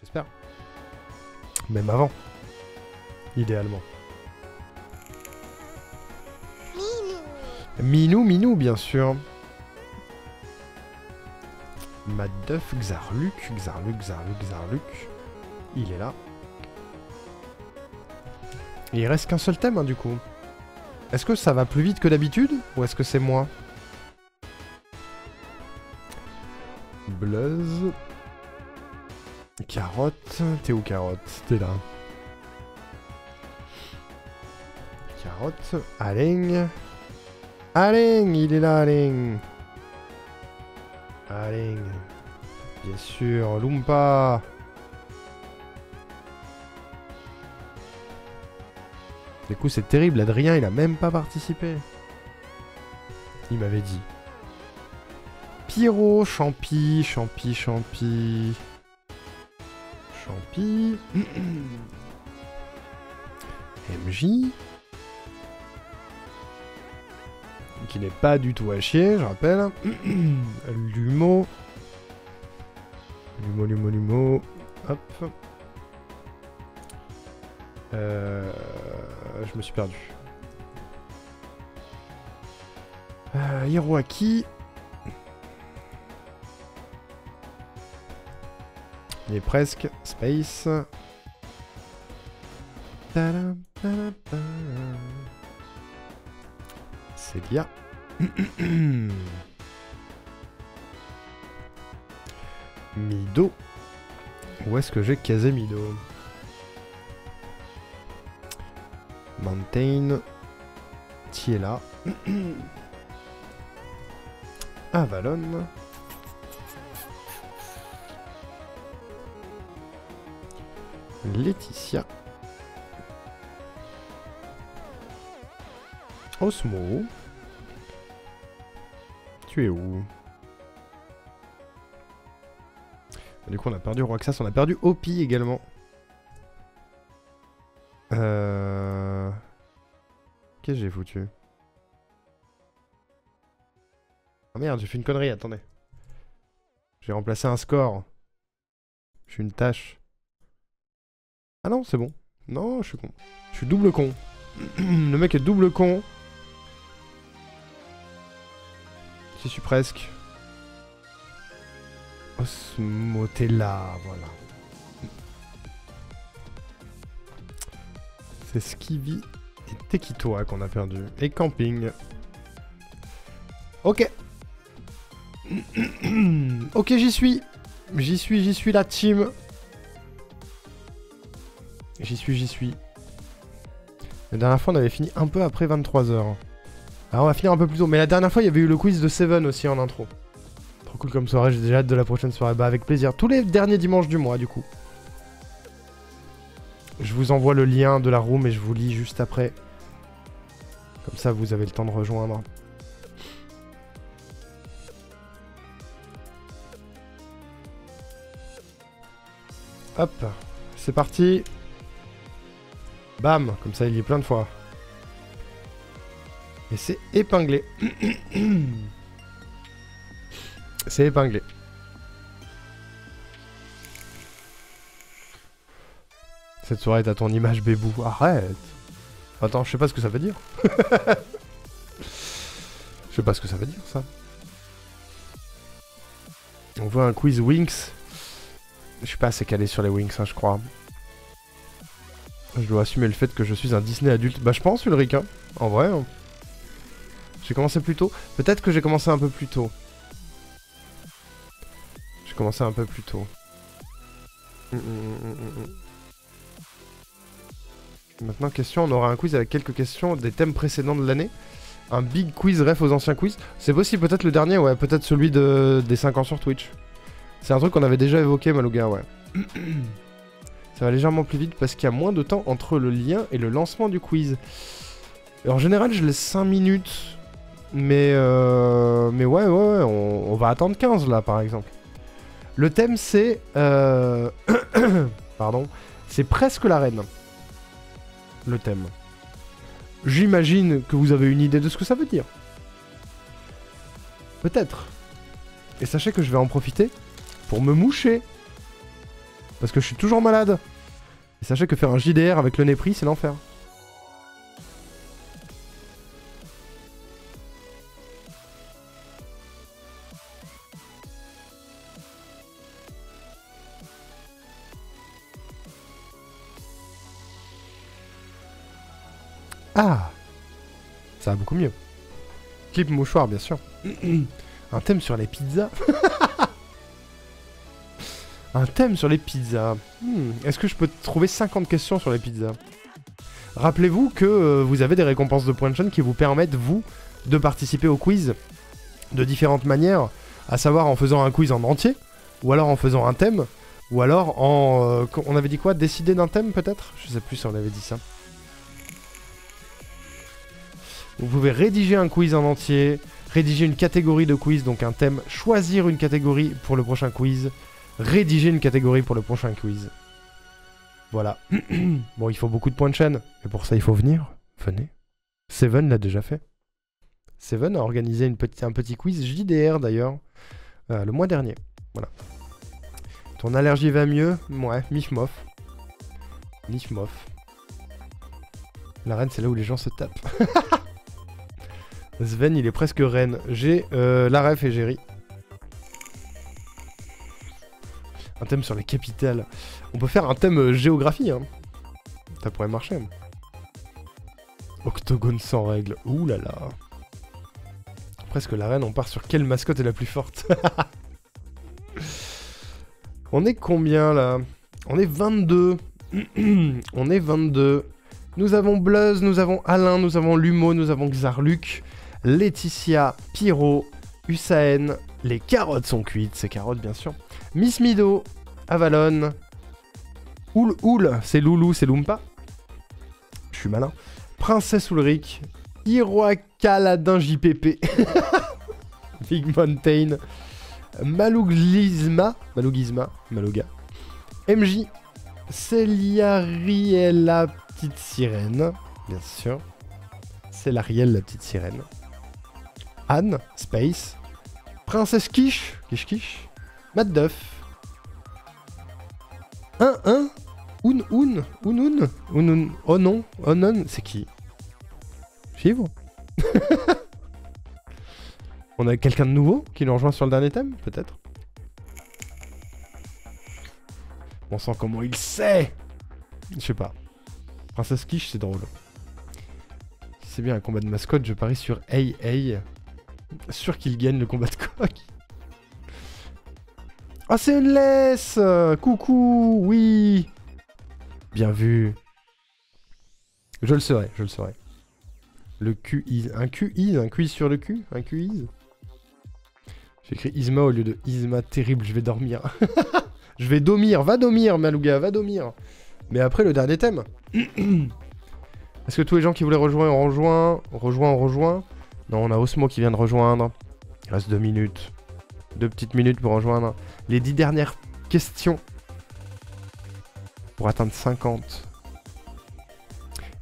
J'espère. Même avant. Idéalement. Minou, bien sûr. Maduff, Xarluc. Il est là. Et il reste qu'un seul thème, hein, du coup. Est-ce que ça va plus vite que d'habitude? Ou est-ce que c'est moi? Bluzz. Carotte. T'es où, Carotte? T'es là. Carotte. Aleng. Aleng, il est là, Aleng. Aleng. Bien sûr, Loompa. Du coup, c'est terrible, Adrien, il a même pas participé. Il m'avait dit. Pyro, Champi. MJ. Qui n'est pas du tout à chier, je rappelle. Lumo. Hop. Je me suis perdu. Hiroaki. Il est presque. Space. Célia. Mido. Où est-ce que j'ai casé Mido? Mountain. Tiela. Avalon. Laetitia. Osmo. Tu es où? Du coup on a perdu Roxas, on a perdu Opi également. Qu'est-ce que j'ai foutu? Oh merde, j'ai fait une connerie, attendez. J'ai remplacé un score. Je suis une tâche. Ah non, c'est bon. Non, je suis con. Je suis double con. Le mec est double con. J'y suis presque. Osmotella, voilà. C'est Skivy et Tekitoa qu'on a perdu. Et Camping. Ok. Ok, j'y suis. J'y suis la team. J'y suis. La dernière fois, on avait fini un peu après 23h. Alors, on va finir un peu plus tôt. Mais la dernière fois, il y avait eu le quiz de Seven aussi en intro. Trop cool comme soirée, j'ai déjà hâte de la prochaine soirée. Bah, avec plaisir. Tous les derniers dimanches du mois, du coup. Je vous envoie le lien de la room et je vous lis juste après. Comme ça, vous avez le temps de rejoindre. Hop, c'est parti. Bam, comme ça il y est plein de fois. Et c'est épinglé. C'est épinglé. Cette soirée est à ton image, bébou. Arrête. Attends, je sais pas ce que ça veut dire. Je sais pas ce que ça veut dire, ça. On voit un quiz Winx. Je suis pas assez calé sur les Winx, hein, je crois. Je dois assumer le fait que je suis un Disney adulte. Bah je pense Ulrich, hein. En vrai. Hein. J'ai commencé plus tôt. Peut-être que j'ai commencé un peu plus tôt. J'ai commencé un peu plus tôt. Maintenant, question, on aura un quiz avec quelques questions des thèmes précédents de l'année. Un big quiz ref aux anciens quiz. C'est possible, peut-être le dernier, ouais. Peut-être celui des 5 ans sur Twitch. C'est un truc qu'on avait déjà évoqué, Malouga, ouais. Ça va légèrement plus vite parce qu'il y a moins de temps entre le lien et le lancement du quiz. Et en général, je laisse 5 minutes. Mais ouais, on va attendre 15 là, par exemple. Le thème, c'est... Pardon. C'est presque la reine. Le thème. J'imagine que vous avez une idée de ce que ça veut dire. Peut-être. Et sachez que je vais en profiter pour me moucher. Parce que je suis toujours malade. Et sachez que faire un JDR avec le nez pris, c'est l'enfer. Ah, ça va beaucoup mieux. Clip mouchoir, bien sûr. Un thème sur les pizzas. Un thème sur les pizzas. Est-ce que je peux trouver 50 questions sur les pizzas? Rappelez-vous que vous avez des récompenses de points de chaîne qui vous permettent, vous, de participer au quiz de différentes manières, à savoir en faisant un quiz en entier, ou alors en faisant un thème, ou alors en... on avait dit quoi? Décider d'un thème, peut-être? Je sais plus si on avait dit ça. Vous pouvez rédiger un quiz en entier, rédiger une catégorie de quiz, donc un thème, choisir une catégorie pour le prochain quiz, rédiger une catégorie pour le prochain quiz. Voilà. Bon, il faut beaucoup de points de chaîne, et pour ça il faut venir. Venez. Seven l'a déjà fait. Seven a organisé un petit quiz JDR d'ailleurs, le mois dernier. Voilà. Ton allergie va mieux? Ouais, mif-mof. Mif-mof. L'arène, c'est là où les gens se tapent. Sven, il est presque reine. J'ai la ref et Jerry. Un thème sur les capitales. On peut faire un thème géographie, hein. Ça pourrait marcher. Octogone sans règles. Ouh là là. Presque la reine, on part sur quelle mascotte est la plus forte. On est combien là? On est 22. On est 22. Nous avons Bluzz, nous avons Alain, nous avons Lumo, nous avons Xarluc, Laetitia, Pyro, Usain. Les carottes sont cuites, ces carottes bien sûr. Miss Mido, Avalon, Oul, c'est Loulou, c'est Loompa. Je suis malin. Princesse Ulrich, Hiroakaladin JPP, Big Mountain, Malougizma, Maloga, MJ, Celiariel petite sirène, bien sûr. C'est l'Ariel, la petite sirène. Anne, Space. Princesse Quiche, Quiche. Matt Duff. Un. Unun. Oh non. Onon, c'est qui? Chivre. On a quelqu'un de nouveau qui nous rejoint sur le dernier thème, peut-être? On sent comment il sait. Je sais pas. Princesse Quiche, c'est drôle. Si c'est bien un combat de mascotte, je parie sur AA. Sûr qu'il gagne le combat de coq. Ah, c'est une laisse. Coucou, oui. Bien vu. Je le serai. Le QI. Un quiz sur le cul. Un QI. J'ai écrit Isma au lieu de Isma. Terrible, je vais dormir. Je vais dormir. Va dormir, Malouga, va dormir. Mais après, le dernier thème. Est-ce que tous les gens qui voulaient rejoindre ont rejoint? Non, on a Osmo qui vient de rejoindre. Il reste 2 minutes. 2 petites minutes pour rejoindre. Les 10 dernières questions. Pour atteindre 50.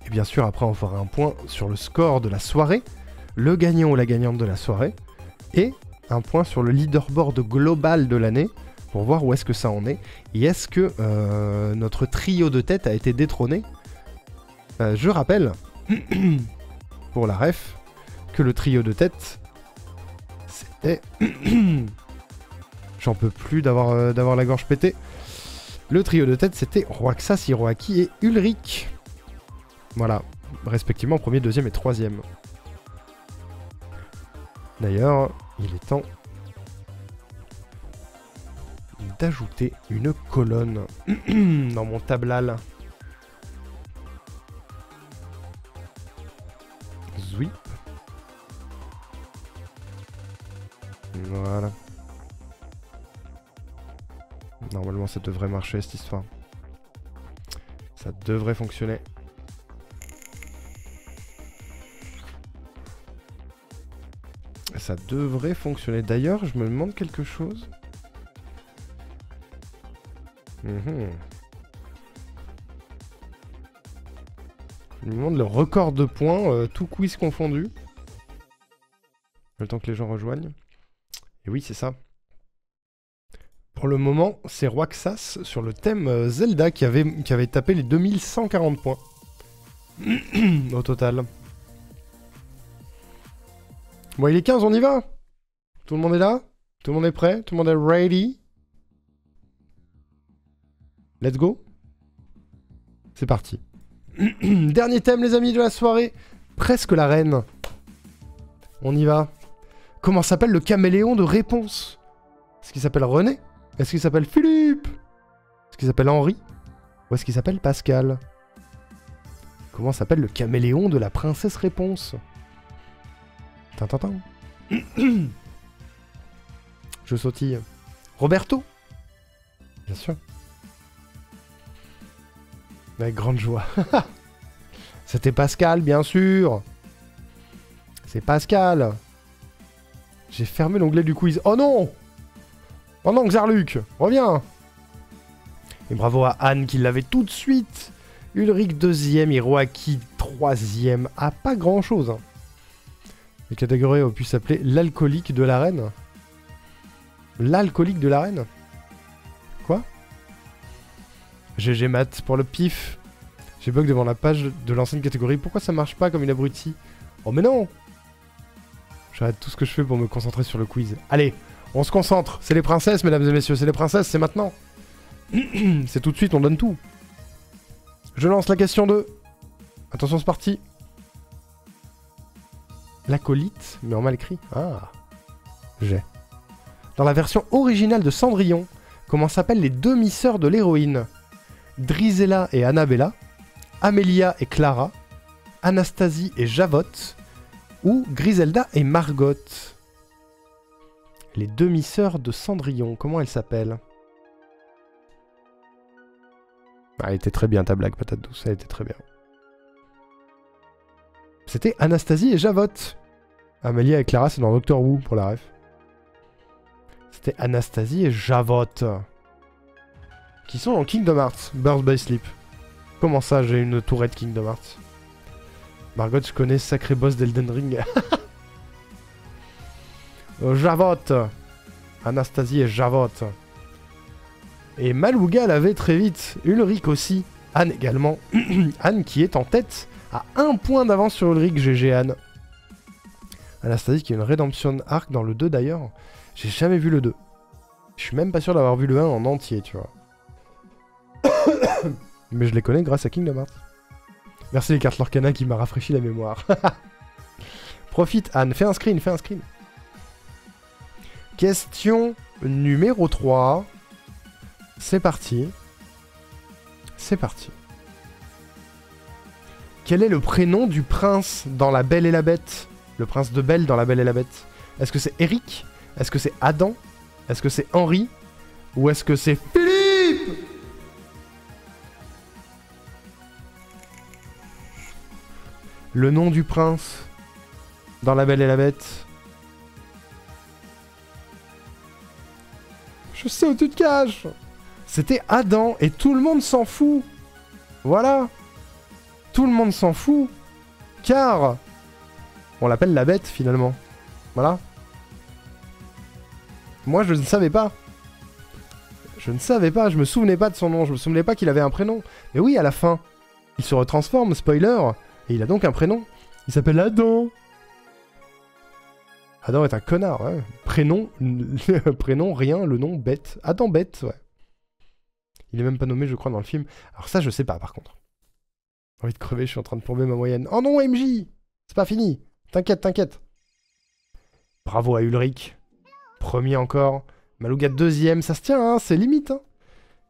Et bien sûr, après, on fera un point sur le score de la soirée. Le gagnant ou la gagnante de la soirée. Et un point sur le leaderboard global de l'année. Pour voir où est-ce que ça en est. Et est-ce que notre trio de tête a été détrôné. Je rappelle, pour la ref, que le trio de tête, c'était... J'en peux plus d'avoir la gorge pétée. Le trio de tête, c'était Roaxas, Hiroaki et Ulrich. Voilà, respectivement premier, deuxième et troisième. D'ailleurs, il est temps d'ajouter une colonne dans mon tablal. Zouip. Voilà. Normalement, ça devrait marcher, cette histoire. Ça devrait fonctionner. Ça devrait fonctionner. D'ailleurs, je me demande quelque chose. Je me demande le record de points, tout quiz confondu. Le temps que les gens rejoignent. Et oui, c'est ça. Pour le moment, c'est Roxas sur le thème Zelda qui avait tapé les 2140 points. Au total. Bon, il est 15, on y va? Tout le monde est là? Tout le monde est prêt? Tout le monde est ready? Let's go. C'est parti. Dernier thème, les amis, de la soirée. Presque la reine. On y va. Comment s'appelle le caméléon de réponse? Est-ce qu'il s'appelle René? Est-ce qu'il s'appelle Philippe? Est-ce qu'il s'appelle Henri? Ou est-ce qu'il s'appelle Pascal? Comment s'appelle le caméléon de la princesse réponse? Tintintin. Je sautille. Roberto? Bien sûr. Avec grande joie. C'était Pascal, bien sûr. C'est Pascal. J'ai fermé l'onglet du quiz. Oh non! Oh non, Xarluc, reviens! Et bravo à Anne qui l'avait tout de suite. Ulrich 2ème, Hiroaki 3ème. Ah, pas grand chose. Hein. Les catégories ont pu s'appeler l'alcoolique de l'arène. L'alcoolique de l'arène? Quoi? GG Mat pour le pif. J'ai bug devant la page de l'ancienne catégorie. Pourquoi ça marche pas comme une abrutie? Oh mais non! J'arrête tout ce que je fais pour me concentrer sur le quiz. Allez, on se concentre. C'est les princesses, mesdames et messieurs. C'est les princesses, c'est maintenant. C'est tout de suite, on donne tout. Je lance la question 2. Attention, c'est parti. L'acolyte, mais en mal écrit. Ah, j'ai. Dans la version originale de Cendrillon, comment s'appellent les demi-sœurs de l'héroïne? Drizella et Annabella, Amelia et Clara, Anastasie et Javotte, ou Griselda et Margot? Les demi-sœurs de Cendrillon, comment elles s'appellent? Ah, elle était très bien ta blague, patate douce, elle était très bien. C'était Anastasie et Javotte. Amelia et Clara, c'est dans Doctor Who, pour la ref. C'était Anastasie et Javotte. Qui sont dans Kingdom Hearts, Birth by Sleep. Comment ça, j'ai une tourette Kingdom Hearts? Margot, je connais, sacré boss d'Elden Ring. Javotte. Anastasie et Javotte. Et Malouga l'avait très vite. Ulrich aussi. Anne également. Anne qui est en tête à 1 point d'avance sur Ulrich. GG Anne. Anastasie qui a une Redemption Arc dans le 2 d'ailleurs. J'ai jamais vu le 2. Je suis même pas sûr d'avoir vu le 1 en entier, tu vois. Mais je les connais grâce à Kingdom Hearts. Merci les cartes Lorcana qui m'a rafraîchi la mémoire. Profite Anne, fais un screen, fais un screen. Question numéro 3. C'est parti. C'est parti. Quel est le prénom du prince dans La Belle et la Bête? Le prince de Belle dans La Belle et la Bête. Est-ce que c'est Eric? Est-ce que c'est Adam? Est-ce que c'est Henri? Ou est-ce que c'est Philippe? Le nom du prince dans La Belle et la Bête. Je sais où tu te caches. C'était Adam et tout le monde s'en fout. Voilà. Tout le monde s'en fout. Car on l'appelle la bête finalement. Voilà. Moi je ne savais pas. Je ne savais pas, je me souvenais pas de son nom, je me souvenais pas qu'il avait un prénom. Mais oui, à la fin, il se retransforme, spoiler, et il a donc un prénom. Il s'appelle Adam. Adam est un connard, ouais. Prénom, prénom, rien, le nom, bête. Adam bête, ouais. Il est même pas nommé, je crois, dans le film. Alors ça, je sais pas, par contre. J'ai envie de crever, je suis en train de plomber ma moyenne. Oh non, MJ! C'est pas fini. T'inquiète, t'inquiète. Bravo à Ulrich. Premier encore. Malouga 2ème, ça se tient, hein, c'est limite. Hein.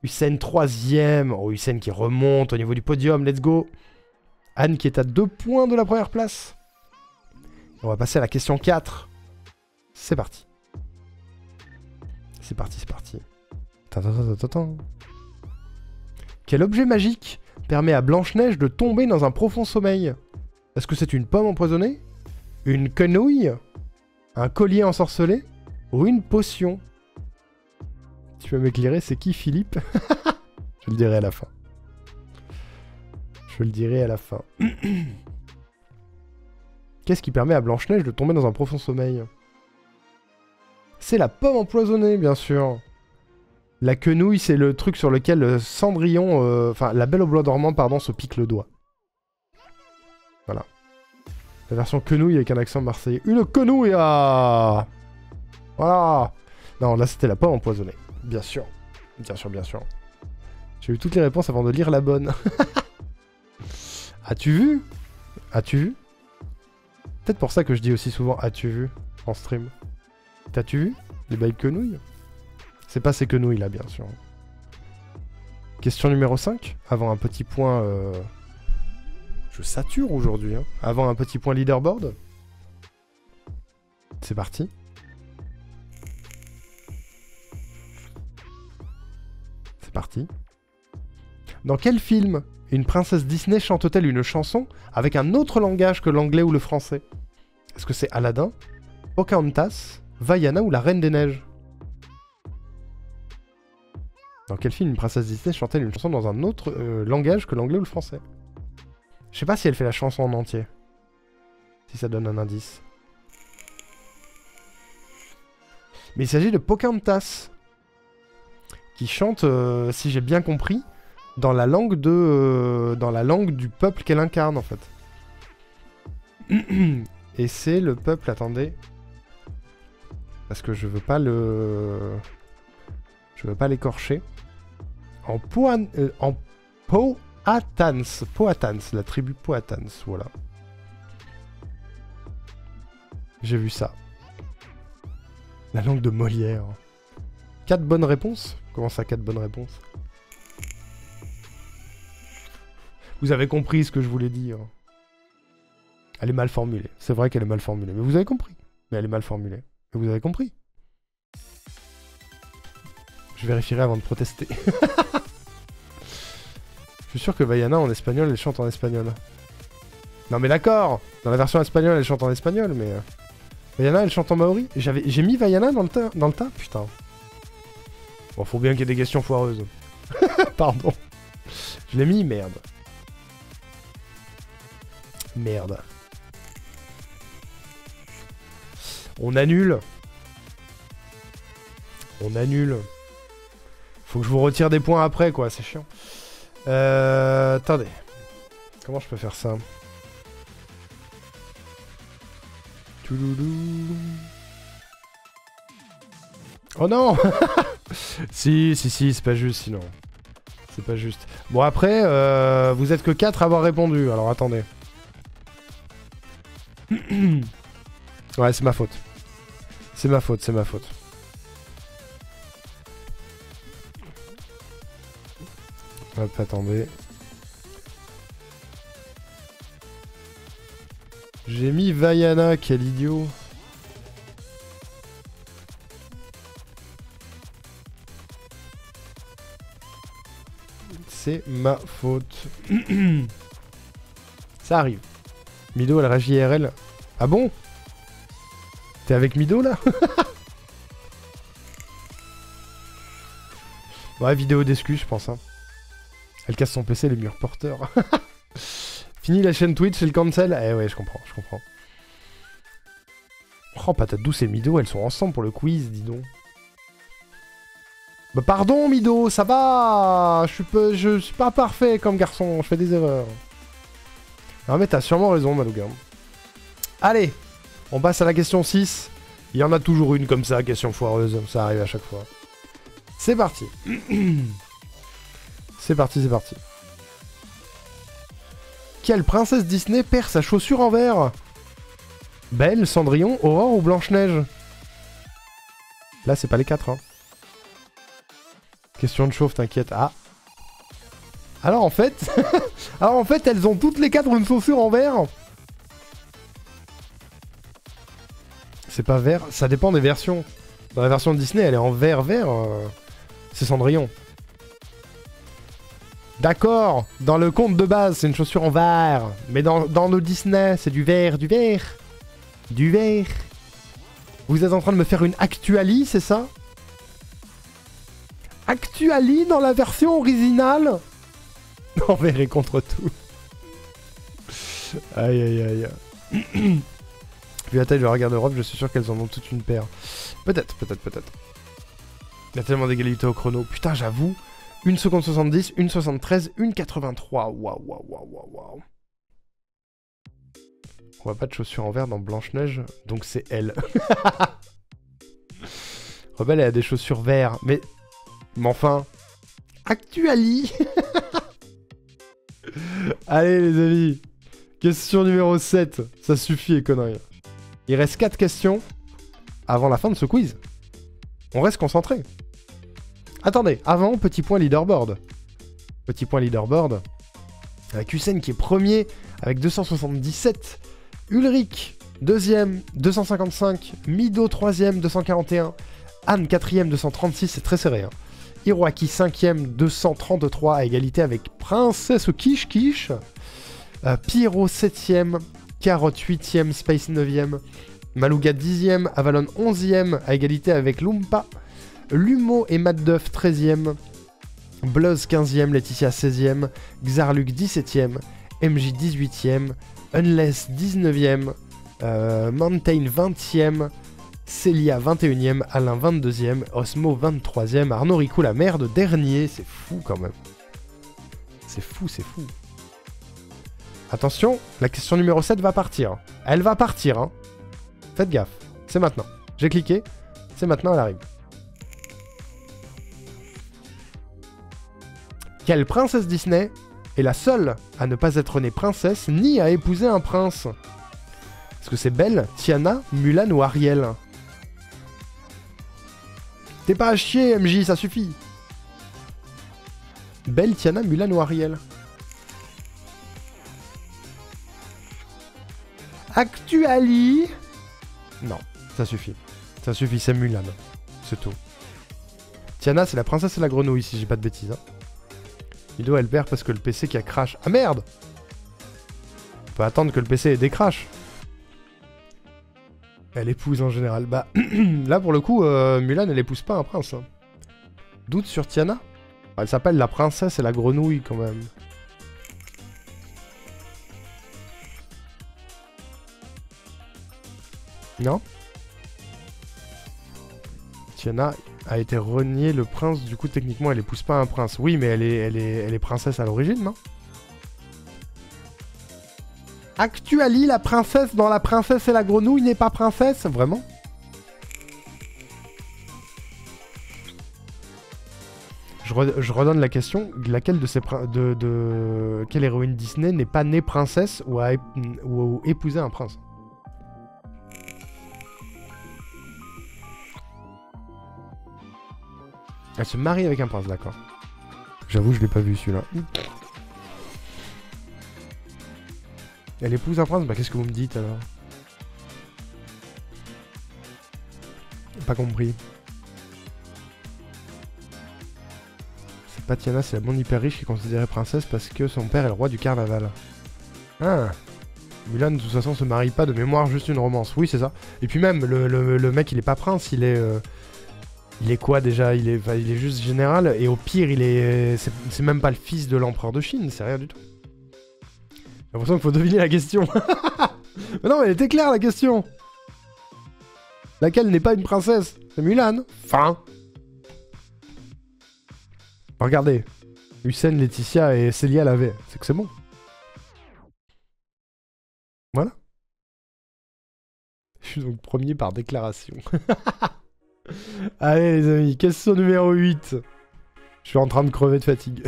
Hussein 3ème. Oh, Hussein qui remonte au niveau du podium, let's go. Anne qui est à 2 points de la première place. On va passer à la question 4. C'est parti. C'est parti, c'est parti. Quel objet magique permet à Blanche-Neige de tomber dans un profond sommeil? Est-ce que c'est une pomme empoisonnée? Une quenouille? Un collier ensorcelé? Ou une potion? Tu peux m'éclairer, c'est qui Philippe? Je le dirai à la fin. Je le dirai à la fin. Qu'est-ce qui permet à Blanche-Neige de tomber dans un profond sommeil? C'est la pomme empoisonnée, bien sûr. La quenouille, c'est le truc sur lequel Cendrillon, enfin la Belle au bois dormant, pardon, se pique le doigt. Voilà. La version quenouille avec un accent marseillais. Une quenouille à... Voilà. Non, là c'était la pomme empoisonnée. Bien sûr. Bien sûr, bien sûr. J'ai eu toutes les réponses avant de lire la bonne. As-tu vu? As-tu vu? Peut-être pour ça que je dis aussi souvent as-tu vu en stream. T'as-tu vu les bails quenouilles? C'est pas ces quenouilles là, bien sûr. Question numéro 5. Avant un petit point... Je sature aujourd'hui. Hein. Avant un petit point leaderboard. C'est parti. C'est parti. Dans quel film une princesse Disney chante-t-elle une chanson avec un autre langage que l'anglais ou le français? Est-ce que c'est Aladdin, Pocahontas, Vaiana ou la Reine des Neiges? Dans quel film une princesse Disney chante-t-elle une chanson dans un autre langage que l'anglais ou le français? Je sais pas si elle fait la chanson en entier. Si ça donne un indice. Mais il s'agit de Pocahontas. Qui chante, si j'ai bien compris, dans la langue du peuple qu'elle incarne en fait. Et c'est le peuple, attendez. Parce que je veux pas l'écorcher. En Powhatans, la tribu Powhatans, voilà. J'ai vu ça. La langue de Molière. 4 bonnes réponses? Comment ça, 4 bonnes réponses? Vous avez compris ce que je voulais dire. Elle est mal formulée. C'est vrai qu'elle est mal formulée. Mais vous avez compris. Mais elle est mal formulée. Mais vous avez compris. Je vérifierai avant de protester. Je suis sûr que Vaiana en espagnol, elle chante en espagnol. Non mais d'accord. Dans la version espagnole, elle chante en espagnol, mais... Vaiana, elle chante en maori. J'ai mis Vaiana dans le tas. Putain. Bon, faut bien qu'il y ait des questions foireuses. Pardon. Je l'ai mis, merde. Merde. On annule. On annule. Faut que je vous retire des points après, quoi. C'est chiant. Attendez. Comment je peux faire ça? Oh non. Si, c'est pas juste, sinon. C'est pas juste. Bon, après, vous êtes que 4 à avoir répondu. Alors, attendez. Ouais, c'est ma faute. C'est ma faute. Hop, attendez. J'ai mis Vaiana, quel idiot. C'est ma faute. Ça arrive. Mido, elle réagit IRL. Ah bon? T'es avec Mido, là? Ouais, vidéo d'excuse, je pense. Hein. Elle casse son PC, les murs porteurs. Fini la chaîne Twitch et le cancel. Eh ouais, je comprends. Oh, patate douce et Mido, elles sont ensemble pour le quiz, dis donc. Bah pardon, Mido, ça va. Je suis pas parfait comme garçon, je fais des erreurs. Non mais t'as sûrement raison, Malouga. Allez, on passe à la question 6. Il y en a toujours une comme ça, question foireuse. Ça arrive à chaque fois. C'est parti. C'est parti. Quelle princesse Disney perd sa chaussure en verre? Belle, Cendrillon, Aurore ou Blanche-Neige? Là, c'est pas les 4, hein. Question de chauffe, t'inquiète. Ah. Alors en fait... elles ont toutes les 4 une chaussure en verre. C'est pas vert, ça dépend des versions. Dans la version de Disney, elle est en vert. C'est Cendrillon. D'accord, dans le conte de base, c'est une chaussure en verre. Mais dans le Disney, c'est du vert. Du vert. Vous êtes en train de me faire une actuali, c'est ça? Actuali dans la version originale? En vert et contre tout. Aïe. Vu la taille de leur garde-robe, je suis sûr qu'elles en ont toute une paire. Peut-être. Il y a tellement d'égalité au chrono. Putain, j'avoue. 1 seconde 70, 1 73, 1 83. Waouh, waouh, waouh, waouh, waouh. On voit pas de chaussures en vert dans Blanche-Neige, donc c'est elle. Rebelle, elle a des chaussures vertes, mais enfin... Actuali. Allez les amis. Question numéro 7. Ça suffit les conneries. Il reste 4 questions avant la fin de ce quiz. On reste concentré. Attendez, avant, petit point leaderboard. Petit point leaderboard. Avec Hussein qui est premier avec 277. Ulrich, deuxième, 255. Mido, troisième, 241. Anne, quatrième, 236. C'est très serré. Hein. Hiroaki, 5ème, 233 à égalité avec Princesse Kish Kish. Pyro, 7ème. Carotte, 8ème. Space, 9ème. Malouga, 10ème. Avalon, 11ème à égalité avec Lumpa. Lumo et Mad Duff, 13ème. Bluzz, 15ème. Laetitia, 16ème. Xarluc, 17ème. MJ, 18ème. Unless, 19ème. Mountain, 20ème. Célia 21ème, Alain 22ème, Osmo 23ème, Arnaud Ricou la merde dernier, c'est fou quand même. C'est fou, c'est fou. Attention, la question numéro 7 va partir. Elle va partir, hein. Faites gaffe, c'est maintenant. J'ai cliqué, c'est maintenant, elle arrive. Quelle princesse Disney est la seule à ne pas être née princesse ni à épouser un prince? Est-ce que c'est Belle, Tiana, Mulan ou Ariel? T'es pas à chier, MJ, ça suffit. Belle, Tiana, Mulan ou Ariel? Actuali. Non, ça suffit. Ça suffit, c'est Mulan. C'est tout. Tiana, c'est la princesse et la grenouille, si j'ai pas de bêtises. Hein. Mido, elle perd parce que le PC qui a crash. Ah merde! On peut attendre que le PC ait des crash. Elle épouse en général. Bah, là pour le coup, Mulan elle épouse pas un prince. Hein. Doute sur Tiana? Elle s'appelle la princesse et la grenouille quand même. Non? Tiana a été reniée le prince, du coup techniquement elle épouse pas un prince. Oui, mais elle est princesse à l'origine, non? Actuali, la princesse dans La Princesse et la Grenouille n'est pas princesse? Vraiment? Je redonne la question. Laquelle de ces quelle héroïne Disney n'est pas née princesse ou a épousé un prince? Elle se marie avec un prince, d'accord. J'avoue, je l'ai pas vu celui-là. Elle épouse un prince? Bah qu'est-ce que vous me dites alors? Pas compris. C'est pas Tiana, c'est la blonde hyper riche qui est considérée princesse parce que son père est le roi du carnaval. Ah! Mulan de toute façon se marie pas de mémoire, juste une romance. Oui c'est ça. Et puis même, le mec il est pas prince, il est... Il est quoi déjà? Il est juste général et au pire il est... C'est même pas le fils de l'empereur de Chine, c'est rien du tout. J'ai l'impression qu'il faut deviner la question. Mais non, mais elle était claire la question. Laquelle n'est pas une princesse? C'est Mulan. Fin. Regardez. Hussein, Laetitia et Célia l'avaient. C'est que c'est bon. Voilà. Je suis donc premier par déclaration. Allez les amis, question numéro 8. Je suis en train de crever de fatigue.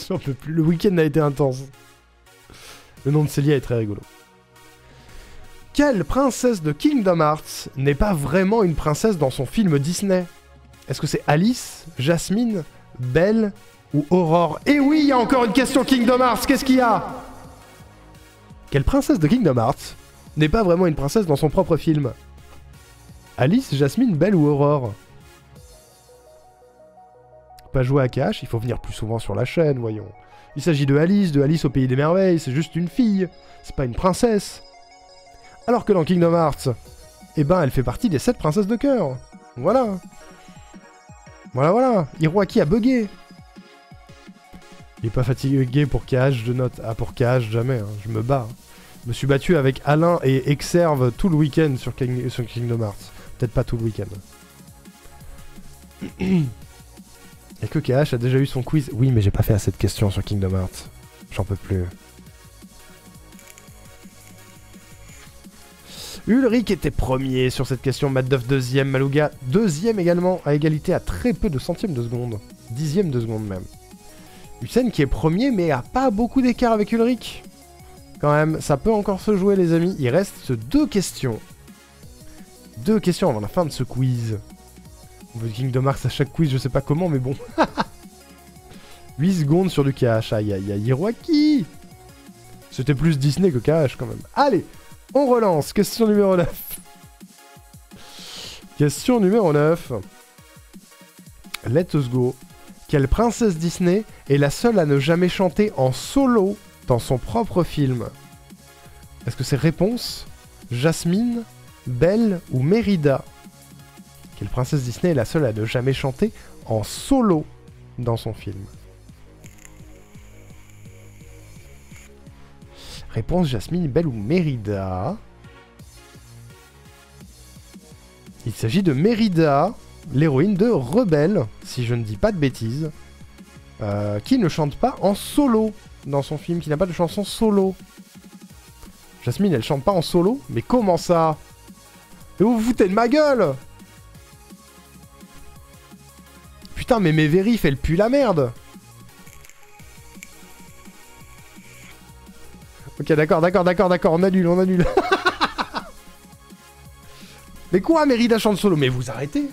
J'en peux plus. Le week-end a été intense. Le nom de Célia est très rigolo. Quelle princesse de Kingdom Hearts n'est pas vraiment une princesse dans son film Disney? Est-ce que c'est Alice, Jasmine, Belle ou Aurore? Et oui, il y a encore une question Kingdom Hearts, qu'est-ce qu'il y a? Quelle princesse de Kingdom Hearts n'est pas vraiment une princesse dans son propre film? Alice, Jasmine, Belle ou Aurore? Pas jouer à cash, il faut venir plus souvent sur la chaîne, voyons. Il s'agit de Alice au Pays des Merveilles, c'est juste une fille, c'est pas une princesse. Alors que dans Kingdom Hearts, eh ben elle fait partie des 7 princesses de cœur. Voilà. Voilà. Hiroaki a bugué. Il est pas fatigué pour KH de notes. Ah, pour KH, jamais, hein. Je me bats. Je me suis battu avec Alain et Exerve tout le week-end sur Kingdom Hearts. Peut-être pas tout le week-end. Et que KH a déjà eu son quiz. Oui, mais j'ai pas fait assez de questions sur Kingdom Hearts. J'en peux plus. Ulrich était premier sur cette question, Matt deuxième, Malouga deuxième également, à égalité à très peu de centièmes de seconde. Dixième de seconde même. Hussein qui est premier, mais a pas beaucoup d'écart avec Ulrich. Quand même, ça peut encore se jouer les amis. Il reste deux questions. Deux questions avant la fin de ce quiz. On veut Kingdom Hearts à chaque quiz, je sais pas comment, mais bon. 8 secondes sur du KH, aïe aïe aïe, Hiroaki. C'était plus Disney que KH quand même. Allez, on relance, question numéro 9. Question numéro 9. Let's go. Quelle princesse Disney est la seule à ne jamais chanter en solo dans son propre film? Est-ce que c'est réponse Jasmine, Belle ou Mérida? Quelle princesse Disney est la seule à ne jamais chanter en solo dans son film? Réponse Jasmine, Belle ou Mérida. Il s'agit de Mérida, l'héroïne de Rebelle, si je ne dis pas de bêtises, qui ne chante pas en solo dans son film, qui n'a pas de chanson solo. Jasmine, elle chante pas en solo? Mais comment ça? Mais vous vous foutez de ma gueule? Putain, mais mes vérifs, elles puent la merde. Ok, d'accord, on annule. Mais quoi, Mérida chante solo? Mais vous arrêtez?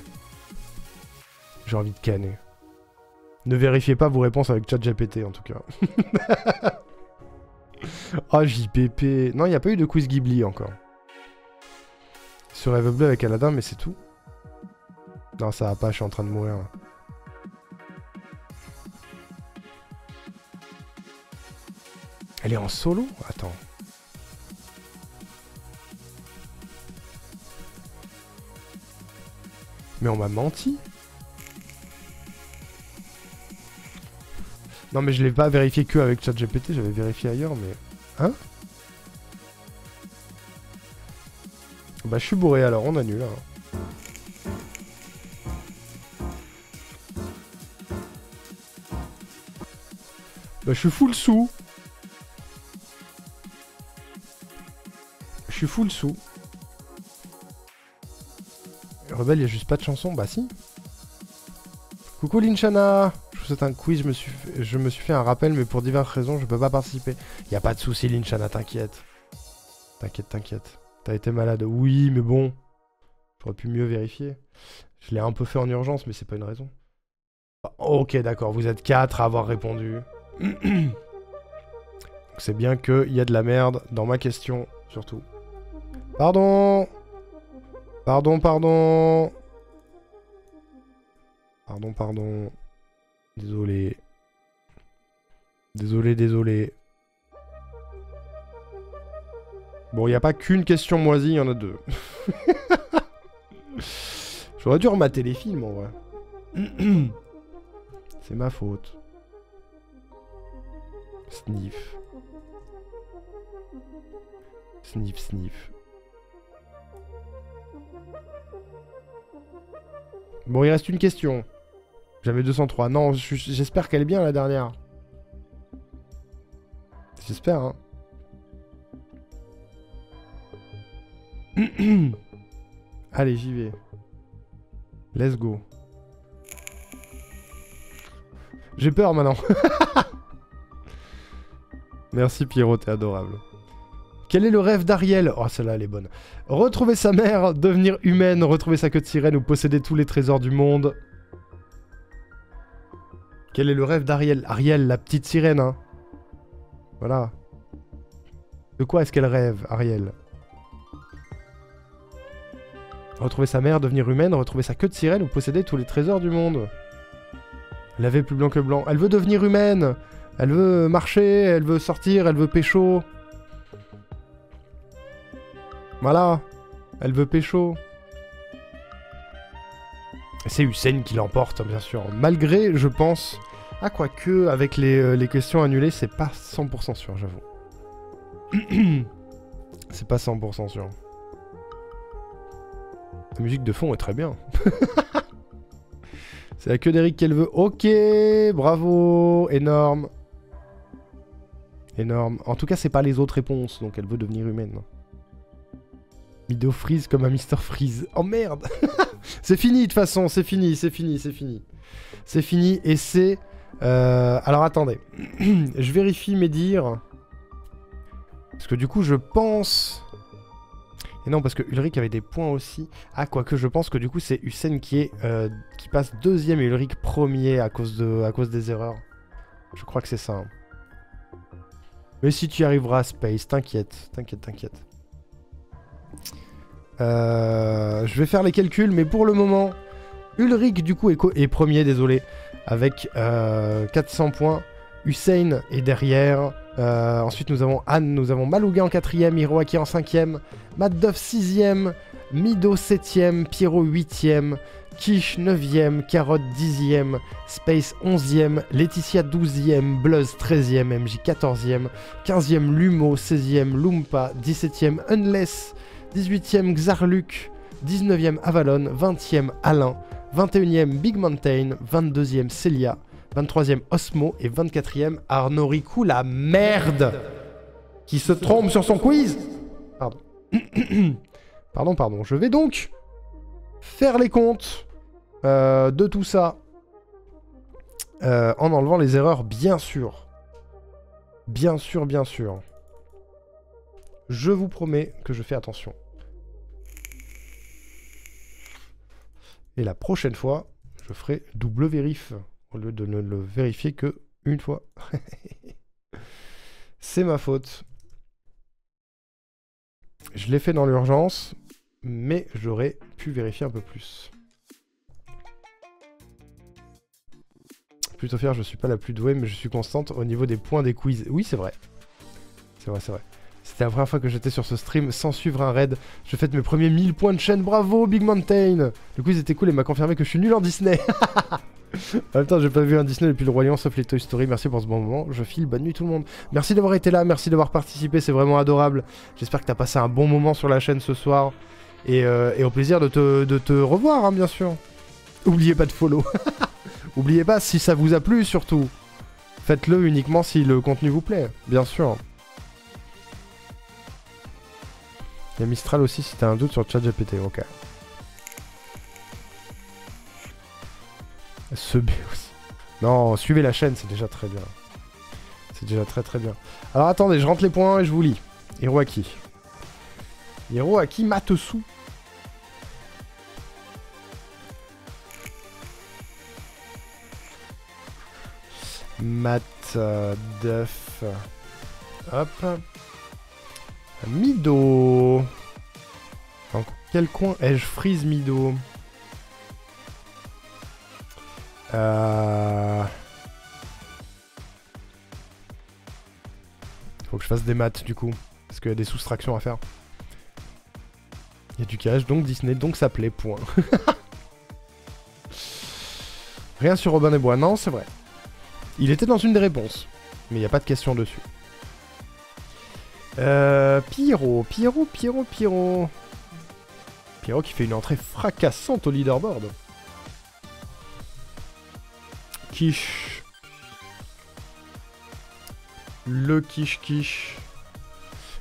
J'ai envie de canner. Ne vérifiez pas vos réponses avec ChatGPT, en tout cas. Oh, JPP. Non, il n'y a pas eu de quiz Ghibli encore. Sur Rêve Bleu avec Aladdin, mais c'est tout. Non, ça va pas, je suis en train de mourir. Elle est en solo? Attends. Mais on m'a menti. Non mais je l'ai pas vérifié que avec ChatGPT, j'avais vérifié ailleurs, mais... Hein? Bah je suis bourré alors, on annule. Hein. Bah je suis full sous. Je suis full sous. Rebelle, il y a juste pas de chanson? Bah si. Coucou Linchana. Je vous souhaite un quiz, je me suis fait un rappel, mais pour diverses raisons, je peux pas participer. Y a pas de souci Linchana, t'inquiète. T'inquiète. T'as été malade. Oui, mais bon. J'aurais pu mieux vérifier. Je l'ai un peu fait en urgence, mais c'est pas une raison. Ok, d'accord, vous êtes 4 à avoir répondu. C'est bien qu'il y a de la merde dans ma question, surtout. Pardon. Désolé. Bon, il n'y a pas qu'une question moisie, il y en a deux. J'aurais dû remater les films, en vrai. C'est ma faute. Sniff. Bon, il reste une question. J'avais 203. Non, j'espère qu'elle est bien, la dernière. J'espère, hein. Allez, j'y vais. Let's go. J'ai peur, maintenant. Merci, Pierrot, t'es adorable. Quel est le rêve d'Ariel? Oh, celle-là, elle est bonne. Retrouver sa mère, devenir humaine, retrouver sa queue de sirène ou posséder tous les trésors du monde. Quel est le rêve d'Ariel? Ariel, la petite sirène, hein. Voilà. De quoi est-ce qu'elle rêve, Ariel? Retrouver sa mère, devenir humaine, retrouver sa queue de sirène ou posséder tous les trésors du monde. Elle avait plus blanc que blanc. Elle veut devenir humaine. Elle veut marcher, elle veut sortir, elle veut pécho. Voilà. Elle veut pécho. C'est Hussein qui l'emporte, bien sûr. Malgré, je pense... Ah, quoique, avec les questions annulées, c'est pas 100% sûr, j'avoue. C'est pas 100% sûr. La musique de fond est très bien. C'est la queue d'Eric qu'elle veut. Ok, bravo, énorme. Énorme. En tout cas, c'est pas les autres réponses, donc elle veut devenir humaine. Mido Freeze comme un Mister Freeze. Oh merde. C'est fini de toute façon, c'est fini, c'est fini, c'est fini. C'est fini et c'est... alors attendez. Je vérifie mes dires. Parce que du coup, je pense... Et non, parce que Ulrich avait des points aussi. Ah, quoique je pense que du coup, c'est Hussein qui passe deuxième et Ulrich premier à cause des erreurs. Je crois que c'est ça. Hein. Mais si tu y arriveras, Space, t'inquiète, t'inquiète. Je vais faire les calculs, mais pour le moment, Ulrich du coup est premier, désolé, avec 400 points. Hussein est derrière. Ensuite, nous avons Anne, nous avons Malouga en 4ème, Hiroaki en 5ème, Matt 6ème, Mido 7ème, Pierrot 8ème, Kish 9ème, Carotte 10ème, Space 11ème, Laetitia 12ème, Bluzz 13ème, MJ 14ème, 15ème Lumo, 16ème Lumpa, 17ème Unless, 18ème Xarluc, 19ème Avalon, 20ème Alain, 21ème Big Mountain, 22ème Celia, 23ème Osmo et 24ème Arnaud Ricou, la merde qui se trompe sur son quiz. Pardon. Pardon. Je vais donc faire les comptes de tout ça en enlevant les erreurs, bien sûr. Bien sûr. Je vous promets que je fais attention. Et la prochaine fois, je ferai double vérif au lieu de ne le vérifier que une fois. C'est ma faute. Je l'ai fait dans l'urgence, mais j'aurais pu vérifier un peu plus. Plutôt fier, je suis pas la plus douée, mais je suis constante au niveau des points des quiz. Oui, c'est vrai. C'est vrai. C'était la première fois que j'étais sur ce stream sans suivre un raid. Je fête mes premiers 1000 points de chaîne. Bravo, Big Mountain. Le quiz était cool et m'a confirmé que je suis nul en Disney. En même temps, j'ai pas vu un Disney depuis le Roi Lion, sauf les Toy Story. Merci pour ce bon moment. Je file. Bonne nuit tout le monde. Merci d'avoir été là. Merci d'avoir participé. C'est vraiment adorable. J'espère que t'as passé un bon moment sur la chaîne ce soir. Et au plaisir de te revoir, hein, bien sûr. Oubliez pas de follow. Oubliez pas, si ça vous a plu, surtout. Faites-le uniquement si le contenu vous plaît. Bien sûr. Il y a Mistral aussi si t'as un doute sur ChatGPT. Ok. Ce B aussi. Non, suivez la chaîne, c'est déjà très bien. C'est déjà très bien. Alors attendez, je rentre les points et je vous lis. Hiroaki. Hiroaki Matesu. Matt Duff. Hop. Mido. Dans quel coin ai-je freeze Mido? Faut que je fasse des maths du coup. Parce qu'il y a des soustractions à faire. Il y a du cash, donc Disney, donc ça plaît, point. Rien sur Robin des Bois, non, c'est vrai. Il était dans une des réponses. Mais il n'y a pas de question dessus. Pierrot. Pierrot qui fait une entrée fracassante au leaderboard. Kish. Le Kish.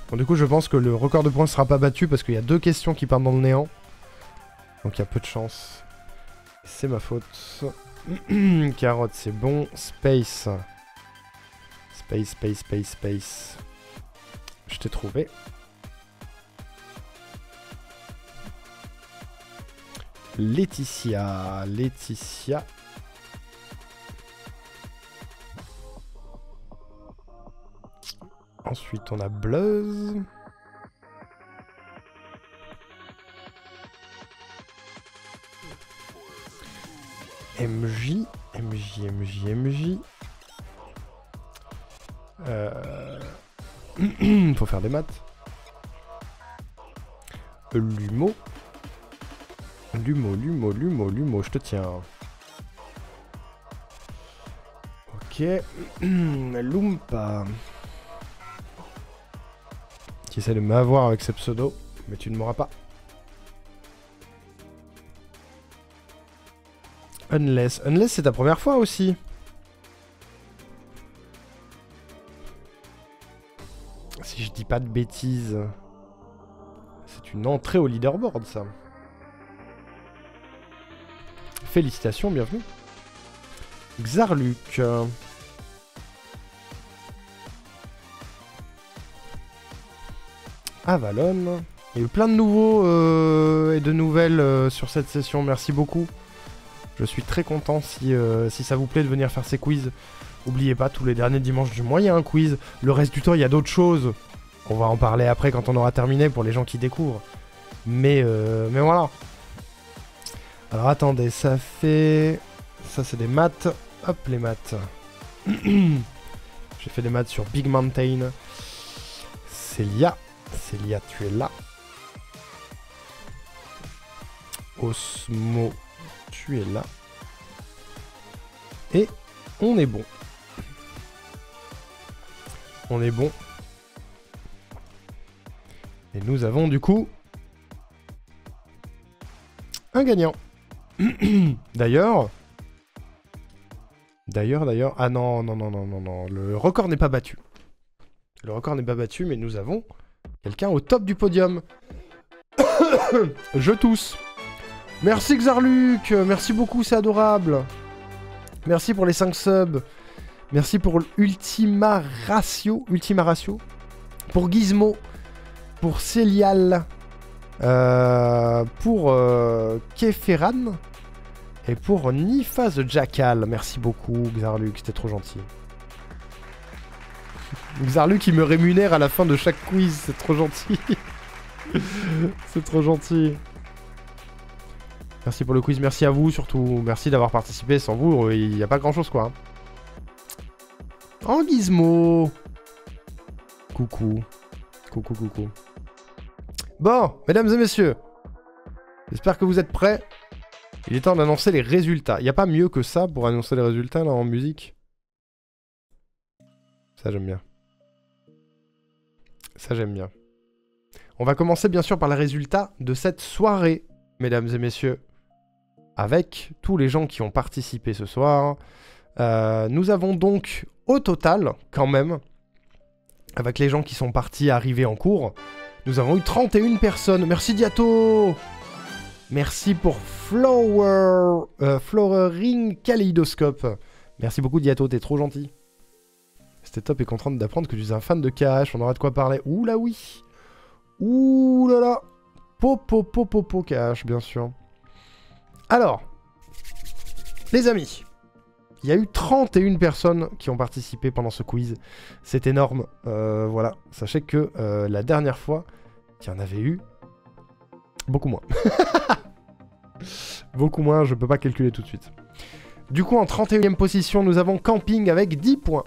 Bon, du coup, je pense que le record de points ne sera pas battu parce qu'il y a 2 questions qui partent dans le néant. Donc, il y a peu de chance. C'est ma faute. Carotte, c'est bon. Space. Je t'ai trouvé. Laetitia. Ensuite, on a Bluzz. MJ. Faut faire des maths. Lumo, je te tiens. Ok. Lumpa. Qui essaie de m'avoir avec ses pseudos, mais tu ne m'auras pas. Unless. Unless, c'est ta première fois aussi. Si je dis pas de bêtises. C'est une entrée au leaderboard, ça. Félicitations, bienvenue. Xarluc. Avalon. Il y a eu plein de nouveaux et de nouvelles sur cette session. Merci beaucoup. Je suis très content si ça vous plaît de venir faire ces quiz. N'oubliez pas, tous les derniers dimanches du mois, il y a un quiz. Le reste du temps, il y a d'autres choses. On va en parler après quand on aura terminé pour les gens qui découvrent. Mais voilà. Alors attendez, ça fait... Ça c'est des maths. Hop, les maths. J'ai fait des maths sur Big Mountain. Célia. Célia, tu es là. Osmo, tu es là. Et on est bon. On est bon. Et nous avons du coup un gagnant. D'ailleurs, ah non, le record n'est pas battu. Le record n'est pas battu, mais nous avons quelqu'un au top du podium. Je tousse. Merci Xarluc, merci beaucoup, c'est adorable. Merci pour les 5 subs. Merci pour Ultima Ratio. Pour Gizmo. Pour Célial. Pour Keferan. Et pour Nifa the Jackal. Merci beaucoup Xarluc, c'était trop gentil. Xarluc il me rémunère à la fin de chaque quiz, c'est trop gentil. C'est trop gentil. Merci pour le quiz, merci à vous surtout. Merci d'avoir participé, sans vous il n'y a pas grand chose quoi. En Gizmo. Coucou. Coucou. Bon, mesdames et messieurs. J'espère que vous êtes prêts. Il est temps d'annoncer les résultats. Il n'y a pas mieux que ça pour annoncer les résultats là en musique. Ça j'aime bien. Ça j'aime bien. On va commencer bien sûr par les résultats de cette soirée, mesdames et messieurs. Avec tous les gens qui ont participé ce soir. Nous avons donc au total, quand même, avec les gens qui sont partis arriver en cours, nous avons eu 31 personnes. Merci Diato. Merci pour Flowering Kaleidoscope. Merci beaucoup Diato, t'es trop gentil. C'était top et content d'apprendre que tu es un fan de KH, on aura de quoi parler. Ouh là oui. Ouh là là. Popo KH, bien sûr. Alors, les amis, il y a eu 31 personnes qui ont participé pendant ce quiz. C'est énorme. Voilà, sachez que la dernière fois, il y en avait eu beaucoup moins. Beaucoup moins, je peux pas calculer tout de suite. Du coup, en 31e position, nous avons Camping avec 10 points.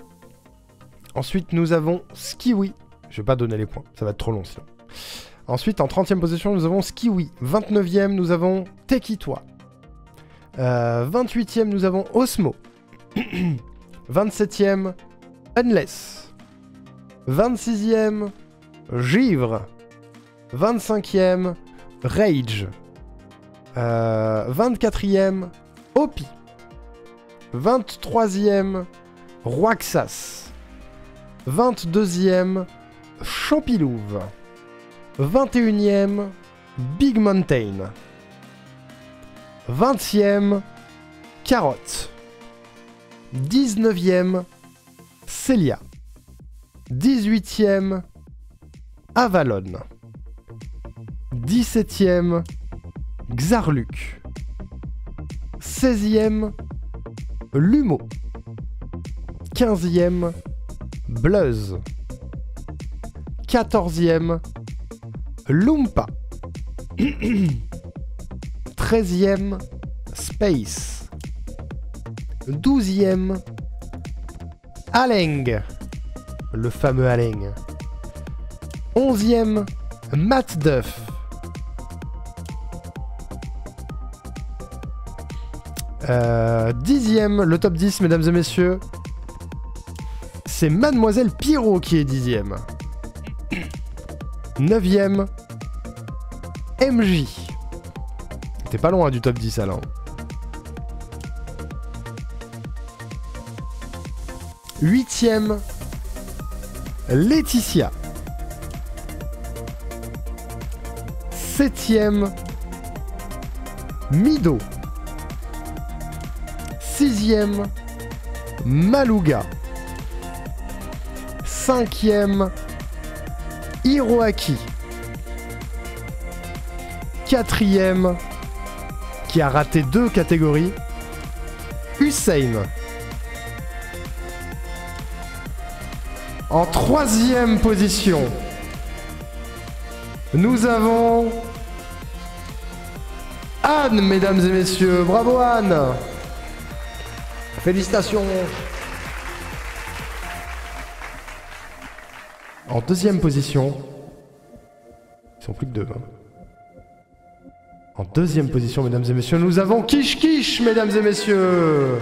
Ensuite, nous avons Skiwi. Je vais pas donner les points, ça va être trop long sinon. Ensuite, en 30e position, nous avons Skiwi. 29e, nous avons Tekitoi. 28e, nous avons Osmo. 27e, Unless. 26e, Givre. 25e, Rage. 24e, Opi. 23e, Roaxas. 22e, Champilouve. 21e, Big Mountain. 20e, Carotte. 19e, Célia. 18e, Avalon. 17e, Xarluc. 16e, Lumo. 15e, Bluzz. 14e, Lumpa. 13e, Space. 12e, Aleng. Le fameux Aleng. 11e, Matt Duff. 10e, le top 10, mesdames et messieurs. C'est Mademoiselle Pyro qui est 10e. 9e, MJ. T'es pas loin du top 10 alors. 8e, Laetitia. 7e, Mido. 6e, Malouga. 5e, Hiroaki. 4e, qui a raté 2 catégories, Hussein. En 3e position, nous avons Anne, mesdames et messieurs. Bravo Anne. Félicitations. En 2e position, ils sont plus que 2. Hein. En 2e position, mesdames et messieurs, nous avons Kish Kish, mesdames et messieurs.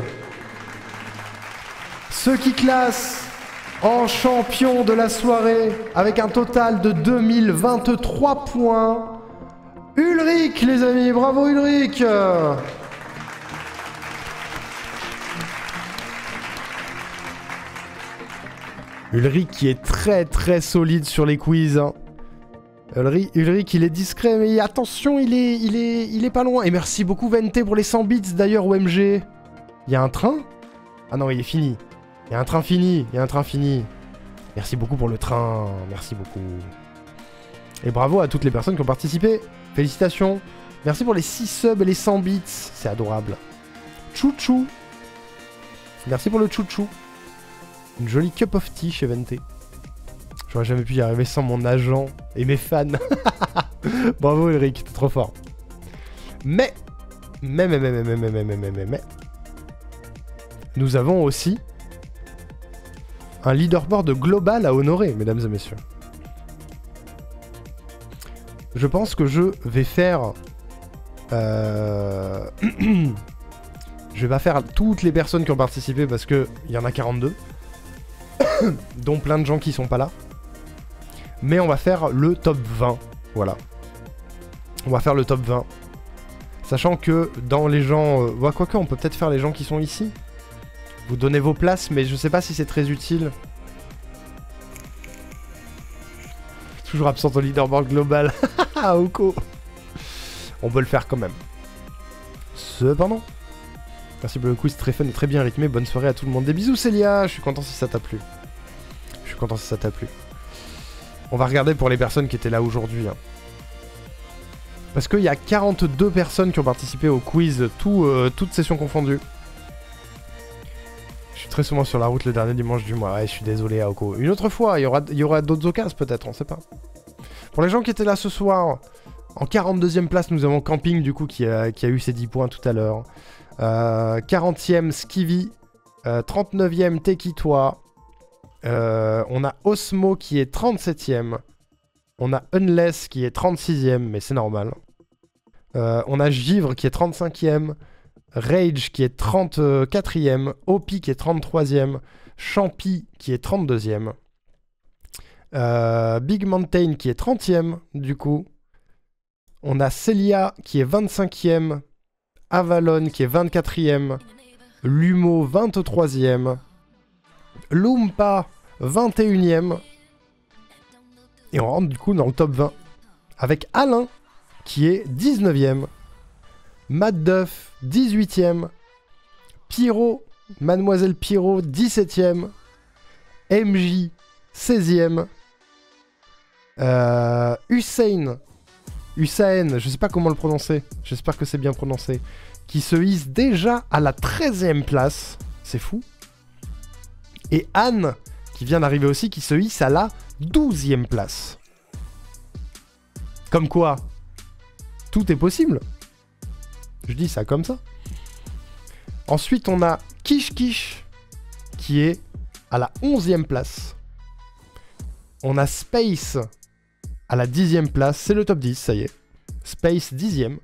Ceux qui classent en champion de la soirée avec un total de 2023 points. Ulrich, les amis, bravo Ulrich. Ulrich qui est très solide sur les quiz. Hein. Ulrich, il est discret, mais attention, il est pas loin. Et merci beaucoup Vente pour les 100 bits d'ailleurs, OMG. Il y a un train? Ah non, il est fini. Il y a un train fini, Merci beaucoup pour le train, merci beaucoup. Et bravo à toutes les personnes qui ont participé. Félicitations. Merci pour les 6 subs et les 100 bits, c'est adorable. Chouchou. Merci pour le chouchou. Une jolie cup of tea chez Vente. J'aurais jamais pu y arriver sans mon agent et mes fans. Bravo Ulrich, t'es trop fort. Mais, nous avons aussi un leaderboard global à honorer, mesdames et messieurs. Je pense que je vais faire... je vais pas faire toutes les personnes qui ont participé parce qu'il y en a 42. Dont plein de gens qui sont pas là. Mais on va faire le top 20. Voilà. On va faire le top 20. Sachant que dans les gens... quoique, on peut peut-être faire les gens qui sont ici. Vous donnez vos places, mais je sais pas si c'est très utile. Toujours absent au leaderboard global. Oko. On peut le faire quand même. Cependant. Merci pour le quiz, très fun et très bien rythmé. Bonne soirée à tout le monde. Des bisous Célia. Je suis content si ça t'a plu. On va regarder pour les personnes qui étaient là aujourd'hui. Hein. Parce qu'il y a 42 personnes qui ont participé au quiz, toutes sessions confondues. Je suis très souvent sur la route le dernier dimanche du mois. Ouais, je suis désolé, Aoko. Une autre fois, il y aura d'autres occasions peut-être, on sait pas. Pour les gens qui étaient là ce soir, en 42e place, nous avons Camping, du coup, qui a eu ses 10 points tout à l'heure. 40e, Skivy. 39e, Tekitoi. On a Osmo qui est 37e. On a Unless qui est 36e, mais c'est normal. On a Givre qui est 35e. Rage qui est 34e. Opi qui est 33e. Champi qui est 32e. Big Mountain qui est 30e, du coup. On a Celia qui est 25e. Avalon qui est 24e. Lumo 23e. Lumpa 21e. Et on rentre du coup dans le top 20. Avec Alain qui est 19e. Mad Duff 18e. Pyro, Mademoiselle Pyro 17e. MJ 16e. Hussein, je sais pas comment le prononcer. J'espère que c'est bien prononcé. Qui se hisse déjà à la 13e place. C'est fou. Et Anne, qui vient d'arriver aussi, qui se hisse à la 12e place. Comme quoi, tout est possible. Je dis ça comme ça. Ensuite, on a Kish Kish, qui est à la 11e place. On a Space à la 10e place. C'est le top 10, ça y est. Space 10e.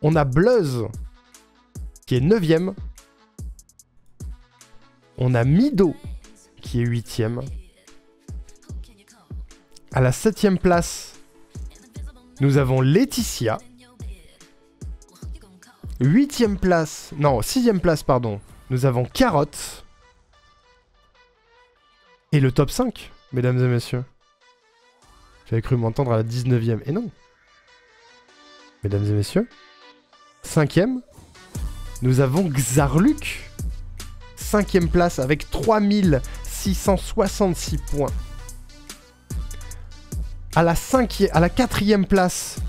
On a Bluzz, qui est 9e. On a Mido, qui est 8e. À la 7e place, nous avons Laetitia. 8e place, non, 6e place, pardon. Nous avons Carotte. Et le top 5, mesdames et messieurs. J'avais cru m'entendre à la 19e. Et non. Mesdames et messieurs. 5e. Nous avons Xarluk. 5e place avec 3666 points. À la 4e place.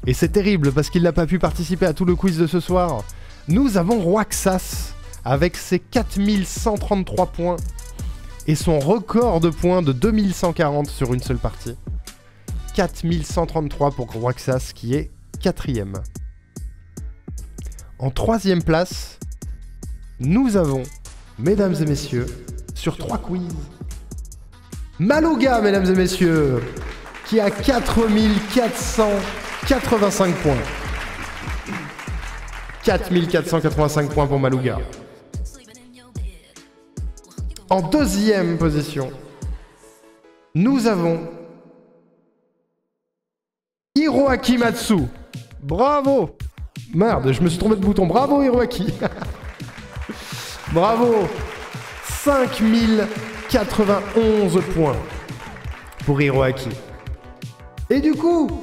Et c'est terrible parce qu'il n'a pas pu participer à tout le quiz de ce soir. Nous avons Roaxas avec ses 4133 points. Et son record de points de 2140 sur une seule partie. 4133 pour Roaxas qui est 4e. En 3e place, nous avons, mesdames et messieurs, sur 3 quiz, Maloga, mesdames et messieurs, qui a 4485 points. 4485 points pour Maloga. En 2e position, nous avons Hiroaki Matsu. Bravo! Merde, je me suis trompé de bouton. Bravo Hiroaki. Bravo. 5091 points pour Hiroaki. Et du coup,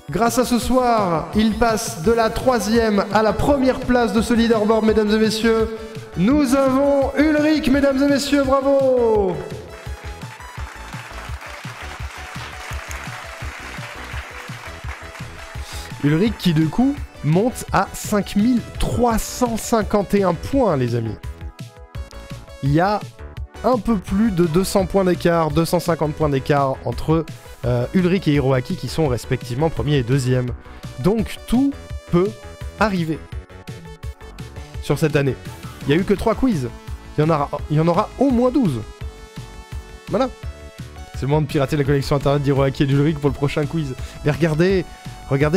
grâce à ce soir, il passe de la 3e à la 1re place de ce leaderboard, mesdames et messieurs. Nous avons Ulrich, mesdames et messieurs, bravo! Ulrich qui, du coup, monte à 5351 points, les amis. Il y a un peu plus de 200 points d'écart, 250 points d'écart entre Ulrich et Hiroaki qui sont respectivement 1er et 2e. Donc tout peut arriver sur cette année. Il n'y a eu que 3 quiz. Il y en aura au moins 12. Voilà. C'est le moment de pirater la collection internet d'Hiroaki et d'Ulrich pour le prochain quiz. Mais regardez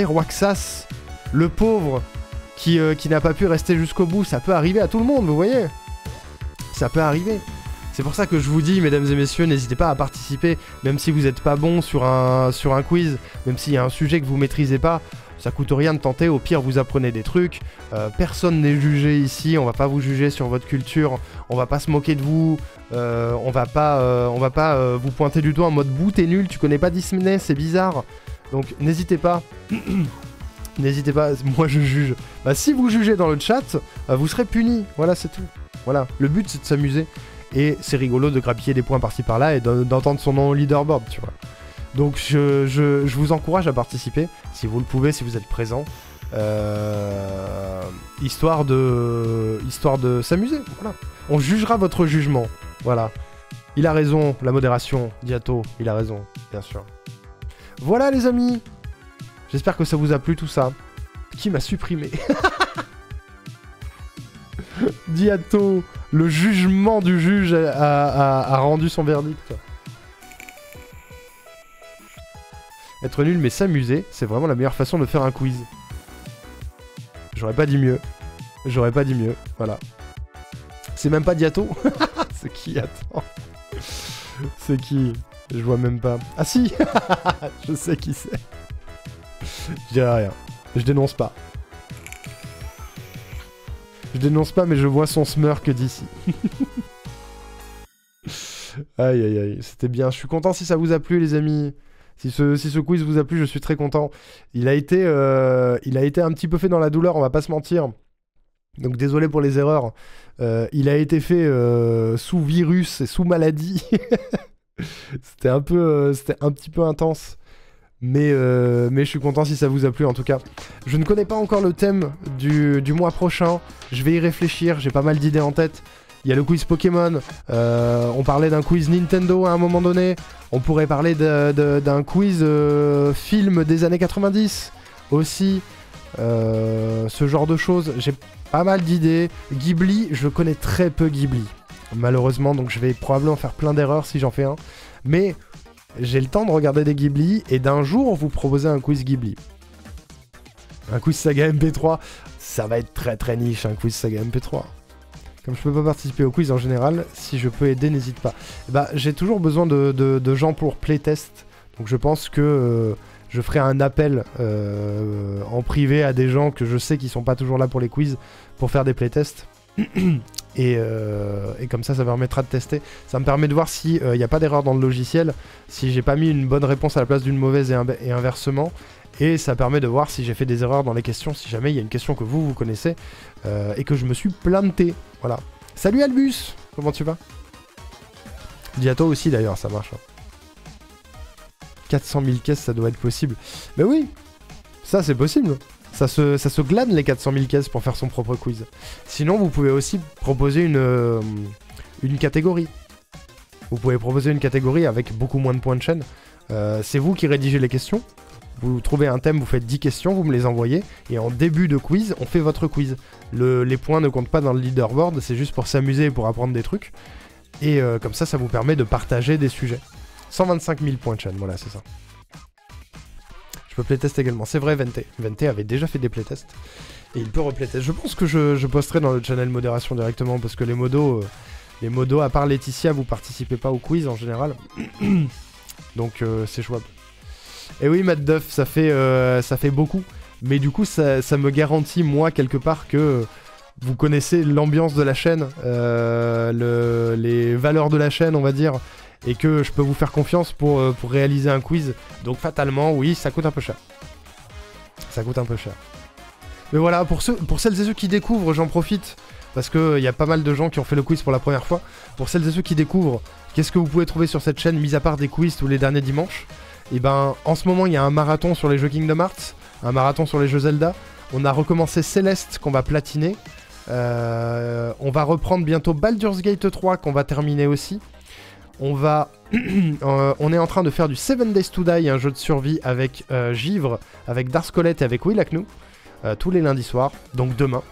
Roaxas, le pauvre qui n'a pas pu rester jusqu'au bout. Ça peut arriver à tout le monde, vous voyez. Ça peut arriver. C'est pour ça que je vous dis, mesdames et messieurs, n'hésitez pas à participer, même si vous n'êtes pas bon sur un quiz, même s'il y a un sujet que vous maîtrisez pas, ça coûte rien de tenter, au pire vous apprenez des trucs, personne n'est jugé ici, on va pas vous juger sur votre culture, on va pas se moquer de vous, on va pas vous pointer du doigt en mode bout, t'es nul, tu connais pas Disney, c'est bizarre, donc n'hésitez pas. N'hésitez pas, moi je juge. Bah, si vous jugez dans le chat, vous serez punis, voilà c'est tout. Voilà, le but c'est de s'amuser. Et c'est rigolo de grappiller des points par-ci par-là et d'entendre son nom au leaderboard, tu vois. Donc je vous encourage à participer, si vous le pouvez, si vous êtes présent. Histoire de s'amuser, voilà. On jugera votre jugement, voilà. Il a raison, la modération, Diato, il a raison, bien sûr. Voilà les amis. J'espère que ça vous a plu tout ça. Qui m'a supprimé? Diato, le jugement du juge a rendu son verdict. Être nul mais s'amuser, c'est vraiment la meilleure façon de faire un quiz. J'aurais pas dit mieux. J'aurais pas dit mieux, voilà. C'est même pas Diato. C'est qui? Attends. C'est qui? Je vois même pas. Ah si. Je sais qui c'est. Je dirais rien. Je dénonce pas. Je dénonce pas, mais je vois son smirk d'ici. Aïe aïe aïe, c'était bien. Je suis content si ça vous a plu, les amis. Si ce quiz vous a plu, je suis très content. Il a été un petit peu fait dans la douleur, on va pas se mentir. Donc désolé pour les erreurs. Il a été fait sous virus et sous maladie. C'était un petit peu intense. Mais je suis content si ça vous a plu en tout cas. Je ne connais pas encore le thème du mois prochain. Je vais y réfléchir, j'ai pas mal d'idées en tête. Il y a le quiz Pokémon. On parlait d'un quiz Nintendo à un moment donné. On pourrait parler d'un quiz film des années 90 aussi. Ce genre de choses. J'ai pas mal d'idées. Ghibli, je connais très peu Ghibli. Malheureusement, donc je vais probablement faire plein d'erreurs si j'en fais un. Mais j'ai le temps de regarder des Ghibli et d'un jour vous proposer un quiz Ghibli. Un quiz saga MP3, ça va être très très niche, un quiz saga MP3. Comme je peux pas participer au quiz en général, si je peux aider, n'hésite pas. Bah, j'ai toujours besoin de gens pour playtest, donc je pense que je ferai un appel en privé à des gens que je sais qui sont pas toujours là pour les quiz, pour faire des playtests. Et comme ça permettra de tester. Ça me permet de voir s'il n'y a pas d'erreur dans le logiciel, si j'ai pas mis une bonne réponse à la place d'une mauvaise et inversement. Et ça permet de voir si j'ai fait des erreurs dans les questions, si jamais il y a une question que vous connaissez et que je me suis planté. Voilà. Salut Albus, comment tu vas? Dis à toi aussi d'ailleurs, ça marche. 400 000 caisses, ça doit être possible. Mais oui, ça c'est possible. Ça se glane les 400 000 caisses pour faire son propre quiz. Sinon, vous pouvez aussi proposer une catégorie. Vous pouvez proposer une catégorie avec beaucoup moins de points de chaîne. C'est vous qui rédigez les questions. Vous trouvez un thème, vous faites 10 questions, vous me les envoyez. Et en début de quiz, on fait votre quiz. Les points ne comptent pas dans le leaderboard, c'est juste pour s'amuser et pour apprendre des trucs. Et comme ça vous permet de partager des sujets. 125 000 points de chaîne, voilà, c'est ça. Je peux playtest également. C'est vrai, Vente. Vente avait déjà fait des playtests. Et il peut replaytest. Je pense que je posterai dans le channel modération directement, parce que les modos, à part Laetitia, vous participez pas au quiz en général. Donc c'est jouable. Et oui, Matt Duff, ça fait beaucoup. Mais du coup, ça me garantit, moi, quelque part, que vous connaissez l'ambiance de la chaîne, les valeurs de la chaîne, on va dire, et que je peux vous faire confiance pour réaliser un quiz. Donc fatalement, oui, ça coûte un peu cher. Ça coûte un peu cher. Mais voilà, pour celles et ceux qui découvrent, j'en profite, parce qu'il y a pas mal de gens qui ont fait le quiz pour la première fois. Pour celles et ceux qui découvrent, qu'est-ce que vous pouvez trouver sur cette chaîne, mis à part des quiz tous les derniers dimanches? Et ben, en ce moment, il y a un marathon sur les jeux Kingdom Hearts, un marathon sur les jeux Zelda. On a recommencé Céleste, qu'on va platiner. On va reprendre bientôt Baldur's Gate 3, qu'on va terminer aussi. On est en train de faire du 7 Days to Die, un jeu de survie avec Givre, avec Darscolette et avec Will Aknou, tous les lundis soirs, donc demain.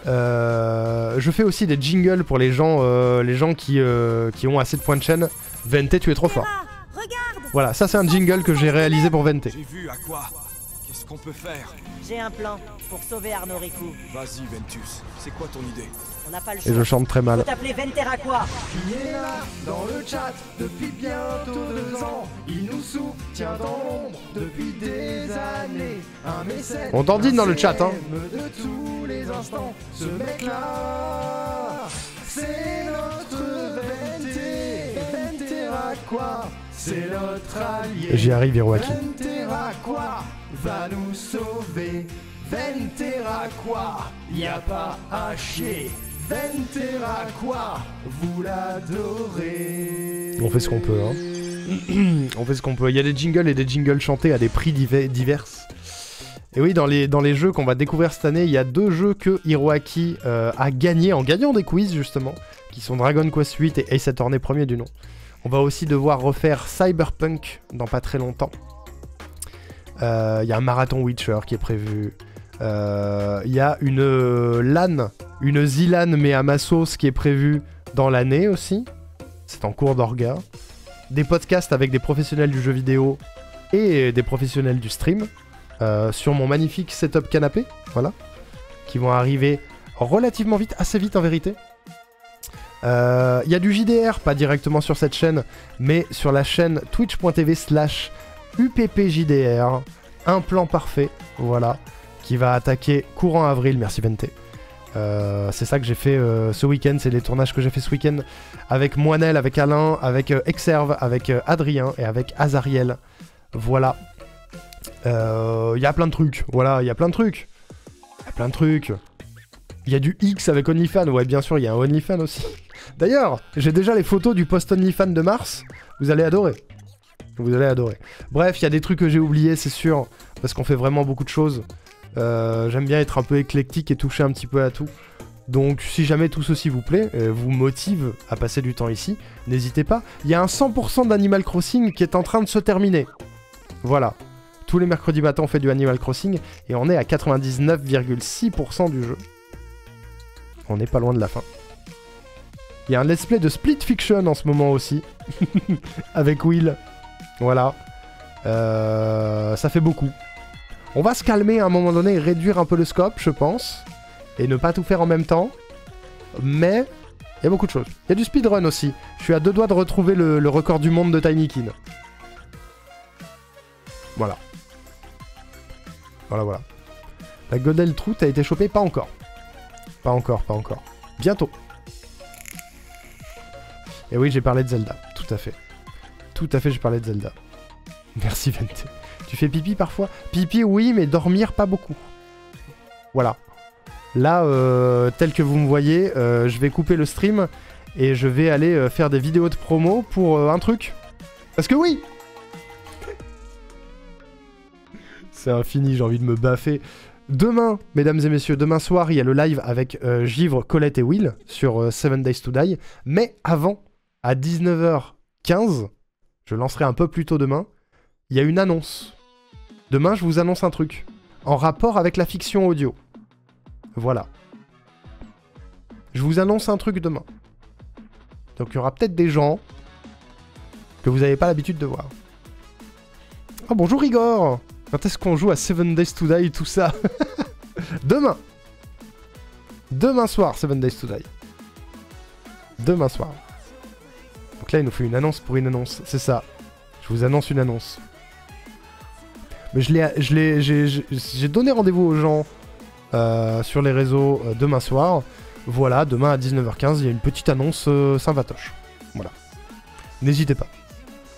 Je fais aussi des jingles pour les gens qui ont assez de points de chaîne. Vente, tu es trop fort. Regarde. Voilà, ça c'est un jingle que j'ai réalisé pour Vente. J'ai vu à quoi. Qu'est-ce qu'on peut faire? J'ai un plan pour sauver Arnaud Riku. Vas-y Ventus, c'est quoi ton idée? On n'a pas le choix. Et je chante très mal. Faut t'appeler Venteraqua. Il est là, dans le chat, depuis bientôt 2 ans. Il nous soutient dans l'ombre depuis des années. Un mécène, On t'en dit dans le chat, hein. de tous les instants. Ce mec-là, c'est notre Venteraqua. C'est notre allié. J'y arrive, Hiroaki. Venteraqua va nous sauver. Venteraqua, y a pas à chier. Venteraqua, vous l'adorez. On fait ce qu'on peut, hein. On fait ce qu'on peut. Il y a des jingles et des jingles chantés à des prix divers. Et oui, dans les jeux qu'on va découvrir cette année, il y a 2 jeux que Hiroaki a gagné en gagnant des quiz, justement, qui sont Dragon Quest 8 et Ace Attorney premier du nom. On va aussi devoir refaire Cyberpunk dans pas très longtemps. Il y a un marathon Witcher qui est prévu. Il y a une LAN, une ZLAN mais à ma sauce qui est prévue dans l'année aussi. C'est en cours d'orga. Des podcasts avec des professionnels du jeu vidéo et des professionnels du stream sur mon magnifique setup canapé, voilà, qui vont arriver relativement vite, assez vite en vérité. Il y a du JDR, pas directement sur cette chaîne, mais sur la chaîne twitch.tv/UPPJDR. Un plan parfait, voilà, qui va attaquer courant avril, merci Vente. C'est ça que j'ai fait ce week-end, c'est les tournages que j'ai fait ce week-end avec Moinel, avec Alain, avec Exerve, avec Adrien et avec Azariel. Voilà. Il y a plein de trucs, voilà, il y a plein de trucs. Il y a plein de trucs. Il y a du X avec OnlyFans, ouais bien sûr, il y a un OnlyFans aussi. D'ailleurs, j'ai déjà les photos du post OnlyFans de mars, vous allez adorer. Vous allez adorer. Bref, il y a des trucs que j'ai oubliés, c'est sûr, parce qu'on fait vraiment beaucoup de choses. J'aime bien être un peu éclectique et toucher un petit peu à tout. Donc si jamais tout ceci vous plaît, vous motive à passer du temps ici, n'hésitez pas. Il y a un 100% d'Animal Crossing qui est en train de se terminer. Voilà. Tous les mercredis matins on fait du Animal Crossing et on est à 99,6% du jeu. On n'est pas loin de la fin. Il y a un let's play de Split Fiction en ce moment aussi. Avec Will. Voilà. Ça fait beaucoup. On va se calmer à un moment donné et réduire un peu le scope, je pense. Et ne pas tout faire en même temps. Mais il y a beaucoup de choses. Il y a du speedrun aussi. Je suis à 2 doigts de retrouver le record du monde de Tinykin. Voilà. Voilà, voilà. La Godel Trout a été chopée? Pas encore. Pas encore, pas encore. Bientôt. Et oui, j'ai parlé de Zelda, tout à fait. Tout à fait, j'ai parlé de Zelda. Merci Vente. Tu fais pipi parfois? Pipi oui, mais dormir pas beaucoup. Voilà. Là, tel que vous me voyez, je vais couper le stream et je vais aller faire des vidéos de promo pour un truc. Parce que oui! C'est infini, j'ai envie de me baffer. Demain, mesdames et messieurs, demain soir, il y a le live avec Givre, Colette et Will sur 7 Days to Die. Mais avant, à 19h15, je lancerai un peu plus tôt demain, il y a une annonce. Demain, je vous annonce un truc en rapport avec la fiction audio. Voilà. Je vous annonce un truc demain. Donc il y aura peut-être des gens que vous n'avez pas l'habitude de voir. Oh bonjour Igor! Quand est-ce qu'on joue à 7 Days to Die, tout ça? Demain! Demain soir, 7 Days to Die. Demain soir. Donc là, il nous fait une annonce pour une annonce. C'est ça. Je vous annonce une annonce. Mais j'ai donné rendez-vous aux gens sur les réseaux demain soir. Voilà, demain à 19h15, il y a une petite annonce sympatoche. Voilà. N'hésitez pas.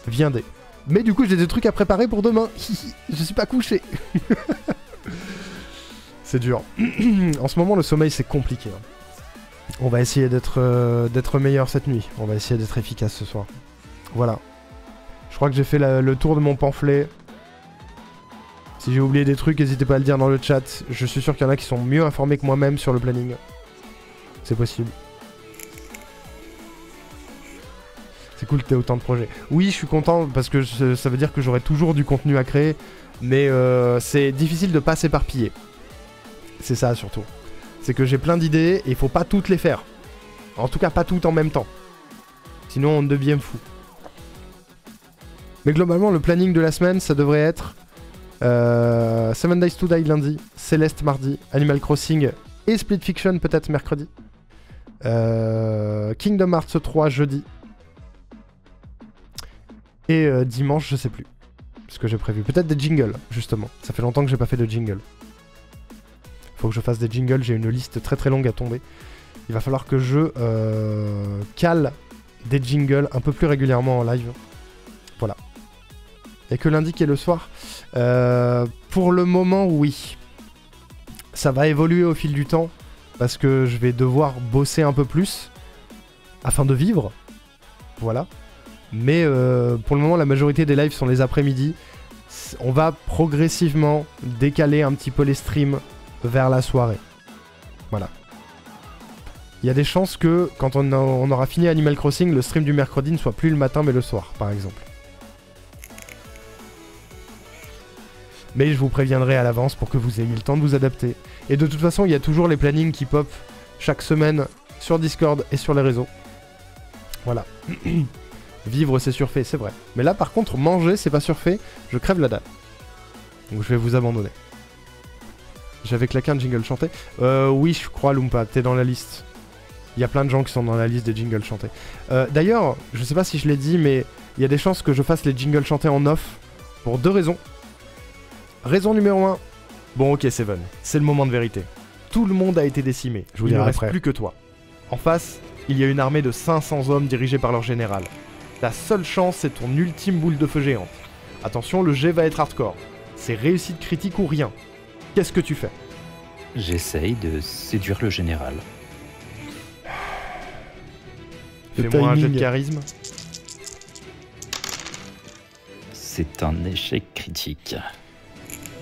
Viendez. Mais du coup, j'ai des trucs à préparer pour demain. Je suis pas couché. C'est dur. En ce moment, le sommeil, c'est compliqué. On va essayer d'être meilleur cette nuit. On va essayer d'être efficace ce soir. Voilà. Je crois que j'ai fait le tour de mon pamphlet. Si j'ai oublié des trucs, n'hésitez pas à le dire dans le chat. Je suis sûr qu'il y en a qui sont mieux informés que moi-même sur le planning. C'est possible. C'est cool que t'aies autant de projets. Oui, je suis content parce que ça veut dire que j'aurai toujours du contenu à créer. Mais c'est difficile de pas s'éparpiller. C'est ça surtout. C'est que j'ai plein d'idées et il faut pas toutes les faire. En tout cas, pas toutes en même temps. Sinon, on devient fou. Mais globalement, le planning de la semaine, ça devrait être 7 Days to Die lundi, Céleste mardi, Animal Crossing et Split Fiction peut-être mercredi. Kingdom Hearts 3 jeudi. Et dimanche, je sais plus. Ce que j'ai prévu. Peut-être des jingles, justement. Ça fait longtemps que j'ai pas fait de jingle. Faut que je fasse des jingles, j'ai une liste très très longue à tomber. Il va falloir que je cale des jingles un peu plus régulièrement en live. Voilà. Et que lundi qui est le soir. Pour le moment, oui. Ça va évoluer au fil du temps. Parce que je vais devoir bosser un peu plus. Afin de vivre. Voilà. Mais pour le moment, la majorité des lives sont les après-midi. On va progressivement décaler un petit peu les streams vers la soirée. Voilà. Il y a des chances que quand on aura fini Animal Crossing, le stream du mercredi ne soit plus le matin mais le soir, par exemple. Mais je vous préviendrai à l'avance pour que vous ayez le temps de vous adapter. Et de toute façon, il y a toujours les plannings qui pop chaque semaine sur Discord et sur les réseaux. Voilà. Vivre, c'est surfait, c'est vrai. Mais là, par contre, manger, c'est pas surfait. Je crève la dalle. Donc je vais vous abandonner. J'avais claqué un jingle chanté. Oui, je crois, Lumpa, t'es dans la liste. Il y a plein de gens qui sont dans la liste des jingles chantés. D'ailleurs, je sais pas si je l'ai dit, mais il y a des chances que je fasse les jingles chantés en off. Pour deux raisons. Raison numéro 1. Bon, ok, Seven. C'est le moment de vérité. Tout le monde a été décimé. Je vous dirai après. Il ne reste plus que toi. En face, il y a une armée de 500 hommes dirigés par leur général. Ta seule chance, c'est ton ultime boule de feu géante. Attention, le jet va être hardcore. C'est réussite critique ou rien. Qu'est-ce que tu fais? J'essaye de séduire le général. Fais-moi un jet de charisme. C'est un échec critique.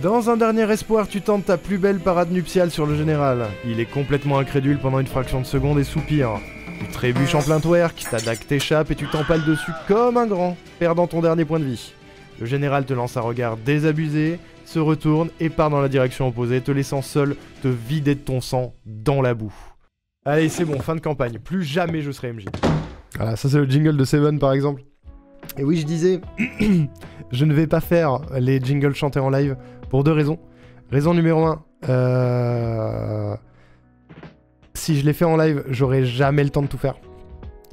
Dans un dernier espoir, tu tentes ta plus belle parade nuptiale sur le général. Il est complètement incrédule pendant une fraction de seconde et soupire. Tu trébuches en plein twerk, ta dague t'échappe et tu t'empales dessus comme un grand, perdant ton dernier point de vie. Le général te lance un regard désabusé, se retourne et part dans la direction opposée, te laissant seul te vider de ton sang dans la boue. Allez, c'est bon, fin de campagne. Plus jamais je serai MJ. Voilà, ça c'est le jingle de Seven par exemple. Et oui, je disais, je ne vais pas faire les jingles chantés en live pour deux raisons. Raison numéro 1, si je les fais en live, j'aurai jamais le temps de tout faire.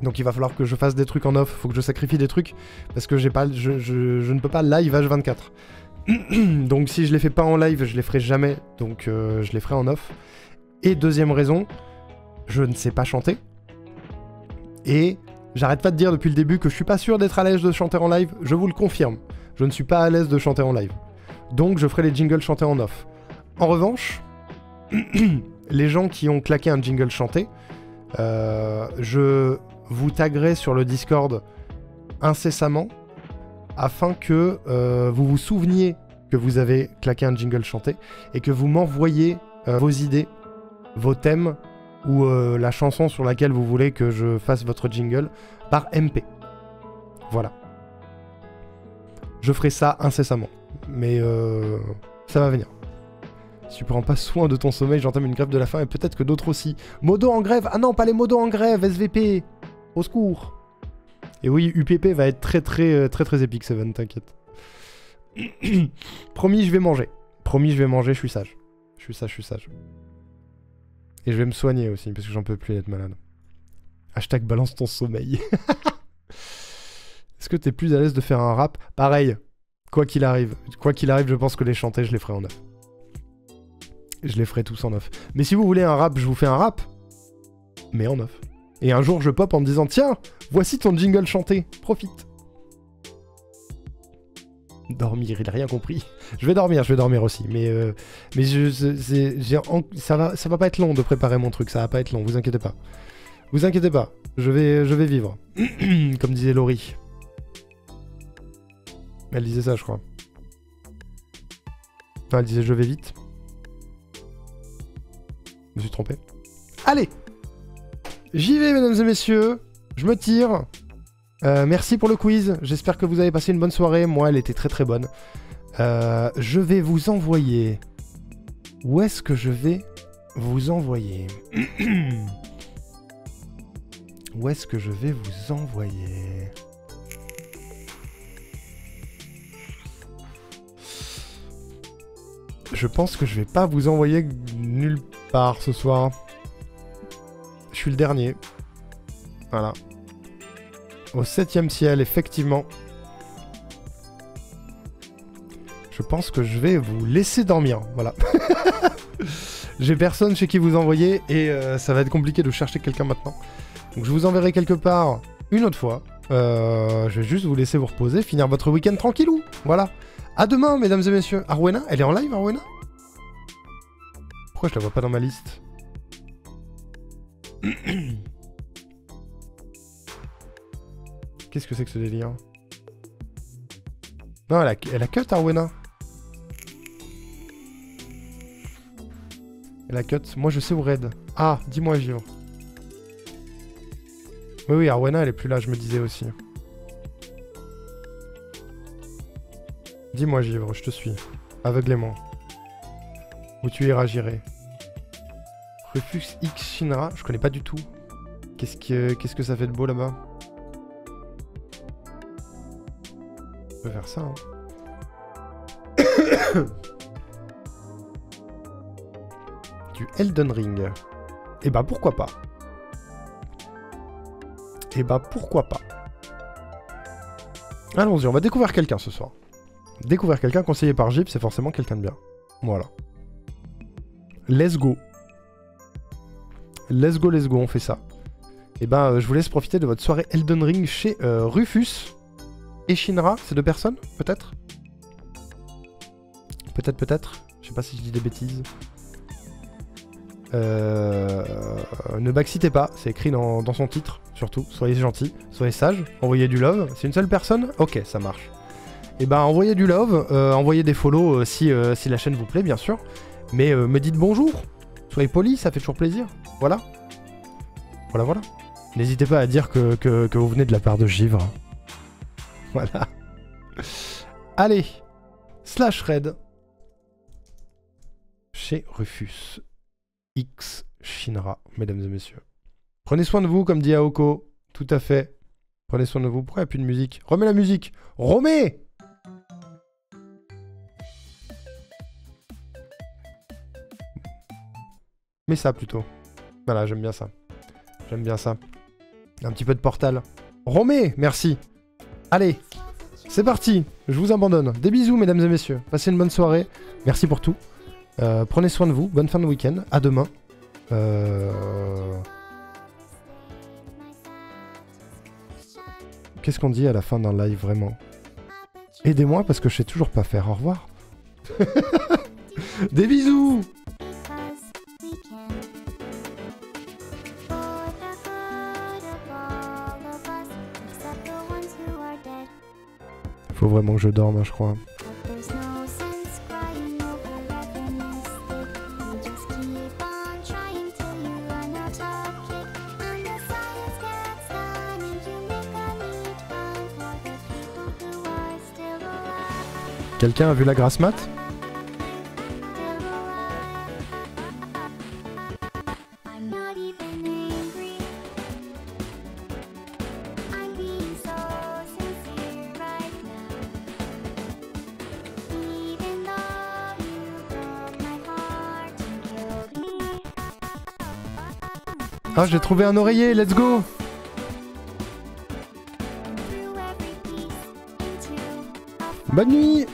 Donc il va falloir que je fasse des trucs en off, faut que je sacrifie des trucs, parce que je ne peux pas live H24. Donc si je les fais pas en live, je les ferai jamais, donc je les ferai en off. Et deuxième raison, je ne sais pas chanter. Et j'arrête pas de dire depuis le début que je suis pas sûr d'être à l'aise de chanter en live, je vous le confirme. Je ne suis pas à l'aise de chanter en live. Donc je ferai les jingles chantés en off. En revanche, les gens qui ont claqué un jingle chanté, je vous taguerai sur le Discord incessamment afin que vous vous souveniez que vous avez claqué un jingle chanté et que vous m'envoyiez vos idées, vos thèmes ou la chanson sur laquelle vous voulez que je fasse votre jingle par MP. Voilà. Je ferai ça incessamment. Mais ça va venir. Si tu prends pas soin de ton sommeil, j'entame une grève de la faim et peut-être que d'autres aussi. Modo en grève. Ah non, pas les modos en grève, SVP. Au secours. Et oui, UPP va être très épique, Seven, t'inquiète. Promis, je vais manger. Promis, je vais manger, je suis sage. Je suis sage. Et je vais me soigner aussi, parce que j'en peux plus d'être malade. Hashtag balance ton sommeil. Est-ce que t'es plus à l'aise de faire un rap? Pareil, quoi qu'il arrive, je pense que les chanter, je les ferai en off. Je les ferai tous en off. Mais si vous voulez un rap, je vous fais un rap. Mais en off. Et un jour, je pop en me disant, tiens, voici ton jingle chanté, profite. Dormir, il a rien compris. Je vais dormir aussi. Mais ça va pas être long de préparer mon truc, ça va pas être long, vous inquiétez pas. Vous inquiétez pas, je vais vivre. Comme disait Laurie. Elle disait ça, je crois. Enfin, elle disait je vais vite. Je me suis trompé. Allez! J'y vais, mesdames et messieurs. Je me tire. Merci pour le quiz. J'espère que vous avez passé une bonne soirée. Moi, elle était très bonne. Je vais vous envoyer... Où est-ce que je vais vous envoyer? Où est-ce que je vais vous envoyer? Je pense que je vais pas vous envoyer nulle part ce soir. Je suis le dernier. Voilà. Au 7e ciel, effectivement. Je pense que je vais vous laisser dormir. Voilà. J'ai personne chez qui vous envoyer et ça va être compliqué de chercher quelqu'un maintenant. Donc je vous enverrai quelque part une autre fois. Je vais juste vous laisser vous reposer, finir votre week-end tranquillou. Voilà. À demain, mesdames et messieurs. Arwena, elle est en live, Arwena? Pourquoi je la vois pas dans ma liste? Qu'est-ce que c'est que ce délire? Non, elle a cut, Arwena. Elle a cut. Moi, je sais où raid. Ah, dis-moi, Givre. Oui, Arwena, elle est plus là, je me disais aussi. Dis-moi, Givre, je te suis. Aveuglément. Où tu iras, j'irai. Rufus X Shinra, je connais pas du tout. Qu'est-ce que ça fait de beau là-bas? On peut faire ça, hein. Du Elden Ring. Et bah pourquoi pas. Et bah pourquoi pas. Allons-y, on va découvrir quelqu'un ce soir. Découvrir quelqu'un conseillé par Jeep, c'est forcément quelqu'un de bien. Voilà. Let's go. Let's go, on fait ça. Et ben, je vous laisse profiter de votre soirée Elden Ring chez Rufus et Shinra, ces deux personnes, peut-être? Peut-être. Je sais pas si je dis des bêtises. Ne backseatez pas, c'est écrit dans son titre, surtout. Soyez gentils, soyez sages, envoyez du love. C'est une seule personne? Ok, ça marche. Et ben, envoyez du love, envoyez des follow si la chaîne vous plaît, bien sûr. Mais me dites bonjour, soyez polis, ça fait toujours plaisir. Voilà. Voilà. N'hésitez pas à dire que vous venez de la part de Givre. Voilà. Allez. /raid. Chez Rufus X Shinra, mesdames et messieurs. Prenez soin de vous, comme dit Aoko. Tout à fait. Prenez soin de vous. Pourquoi il n'y a plus de musique? Remets la musique. Remets! Mais ça plutôt. Voilà, j'aime bien ça. J'aime bien ça. Un petit peu de Portal. Romé, merci. Allez, c'est parti. Je vous abandonne. Des bisous, mesdames et messieurs. Passez une bonne soirée. Merci pour tout. Prenez soin de vous. Bonne fin de week-end. À demain. Qu'est-ce qu'on dit à la fin d'un live vraiment? Aidez-moi parce que je sais toujours pas faire. Au revoir. Des bisous. Faut vraiment que je dorme, hein, je crois. Quelqu'un a vu la grasse mat? Ah, j'ai trouvé un oreiller, let's go! Bonne nuit!